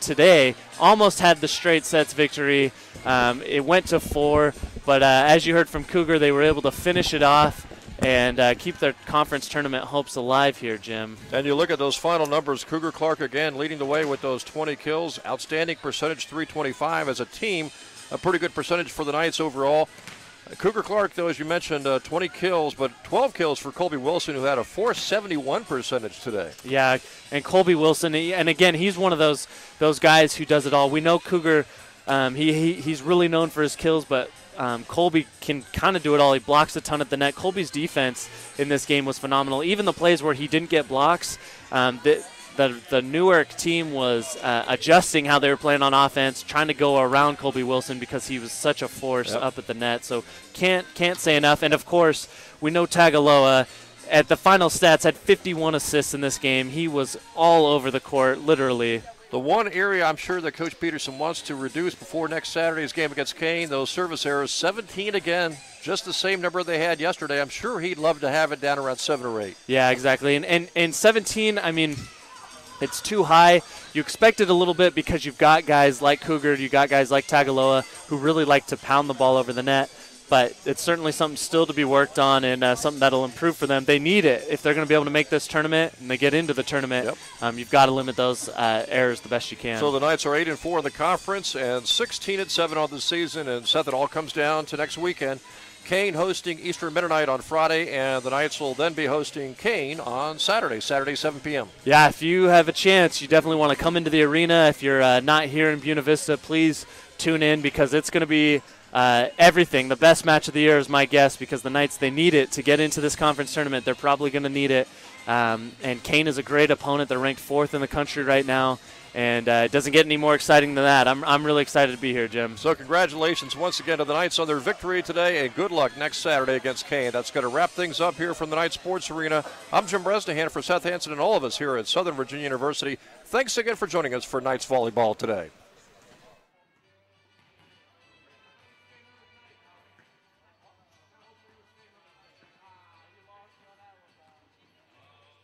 today, almost had the straight sets victory. It went to 4, but as you heard from Cougar, they were able to finish it off and keep their conference tournament hopes alive here, Jim. And you look at those final numbers, Cougar Clark again leading the way with those 20 kills. Outstanding percentage, 325 as a team. A pretty good percentage for the Knights overall. Cougar Clark, though, as you mentioned, 20 kills, but 12 kills for Colby Wilson, who had a .471 percentage today. Yeah, and Colby Wilson, and again, he's one of those guys who does it all. We know Cougar, he's really known for his kills, but Colby can kind of do it all. He blocks a ton at the net. Colby's defense in this game was phenomenal. Even the plays where he didn't get blocks, the Newark team was adjusting how they were playing on offense, trying to go around Colby Wilson because he was such a force up at the net. So can't say enough. And, of course, we know Tagaloa at the final stats had 51 assists in this game. He was all over the court, literally. The one area I'm sure that Coach Peterson wants to reduce before next Saturday's game against Kane, those service errors, 17 again, just the same number they had yesterday. I'm sure he'd love to have it down around 7 or 8. Yeah, exactly. And 17, I mean, it's too high. You expect it a little bit because you've got guys like Cougar, you've got guys like Tagaloa who really like to pound the ball over the net. But it's certainly something still to be worked on and something that'll improve for them. They need it if they're going to be able to make this tournament and they get into the tournament. You've got to limit those errors the best you can. So the Knights are 8-4 in the conference and 16-7 on the season. And Seth, it all comes down to next weekend. Kane hosting Eastern Mennonite on Friday, and the Knights will then be hosting Kane on Saturday 7 p.m. Yeah, if you have a chance, you definitely want to come into the arena. If you're not here in Buena Vista, please tune in because it's going to be everything. The best match of the year is my guess because the Knights, they need it to get into this conference tournament. They're probably going to need it. And Kane is a great opponent. They're ranked 4th in the country right now. And it doesn't get any more exciting than that. I'm really excited to be here, Jim. So congratulations once again to the Knights on their victory today, and good luck next Saturday against Kane. That's going to wrap things up here from the Knights Sports Arena. I'm Jim Bresnahan for Seth Hansen and all of us here at Southern Virginia University. Thanks again for joining us for Knights Volleyball today.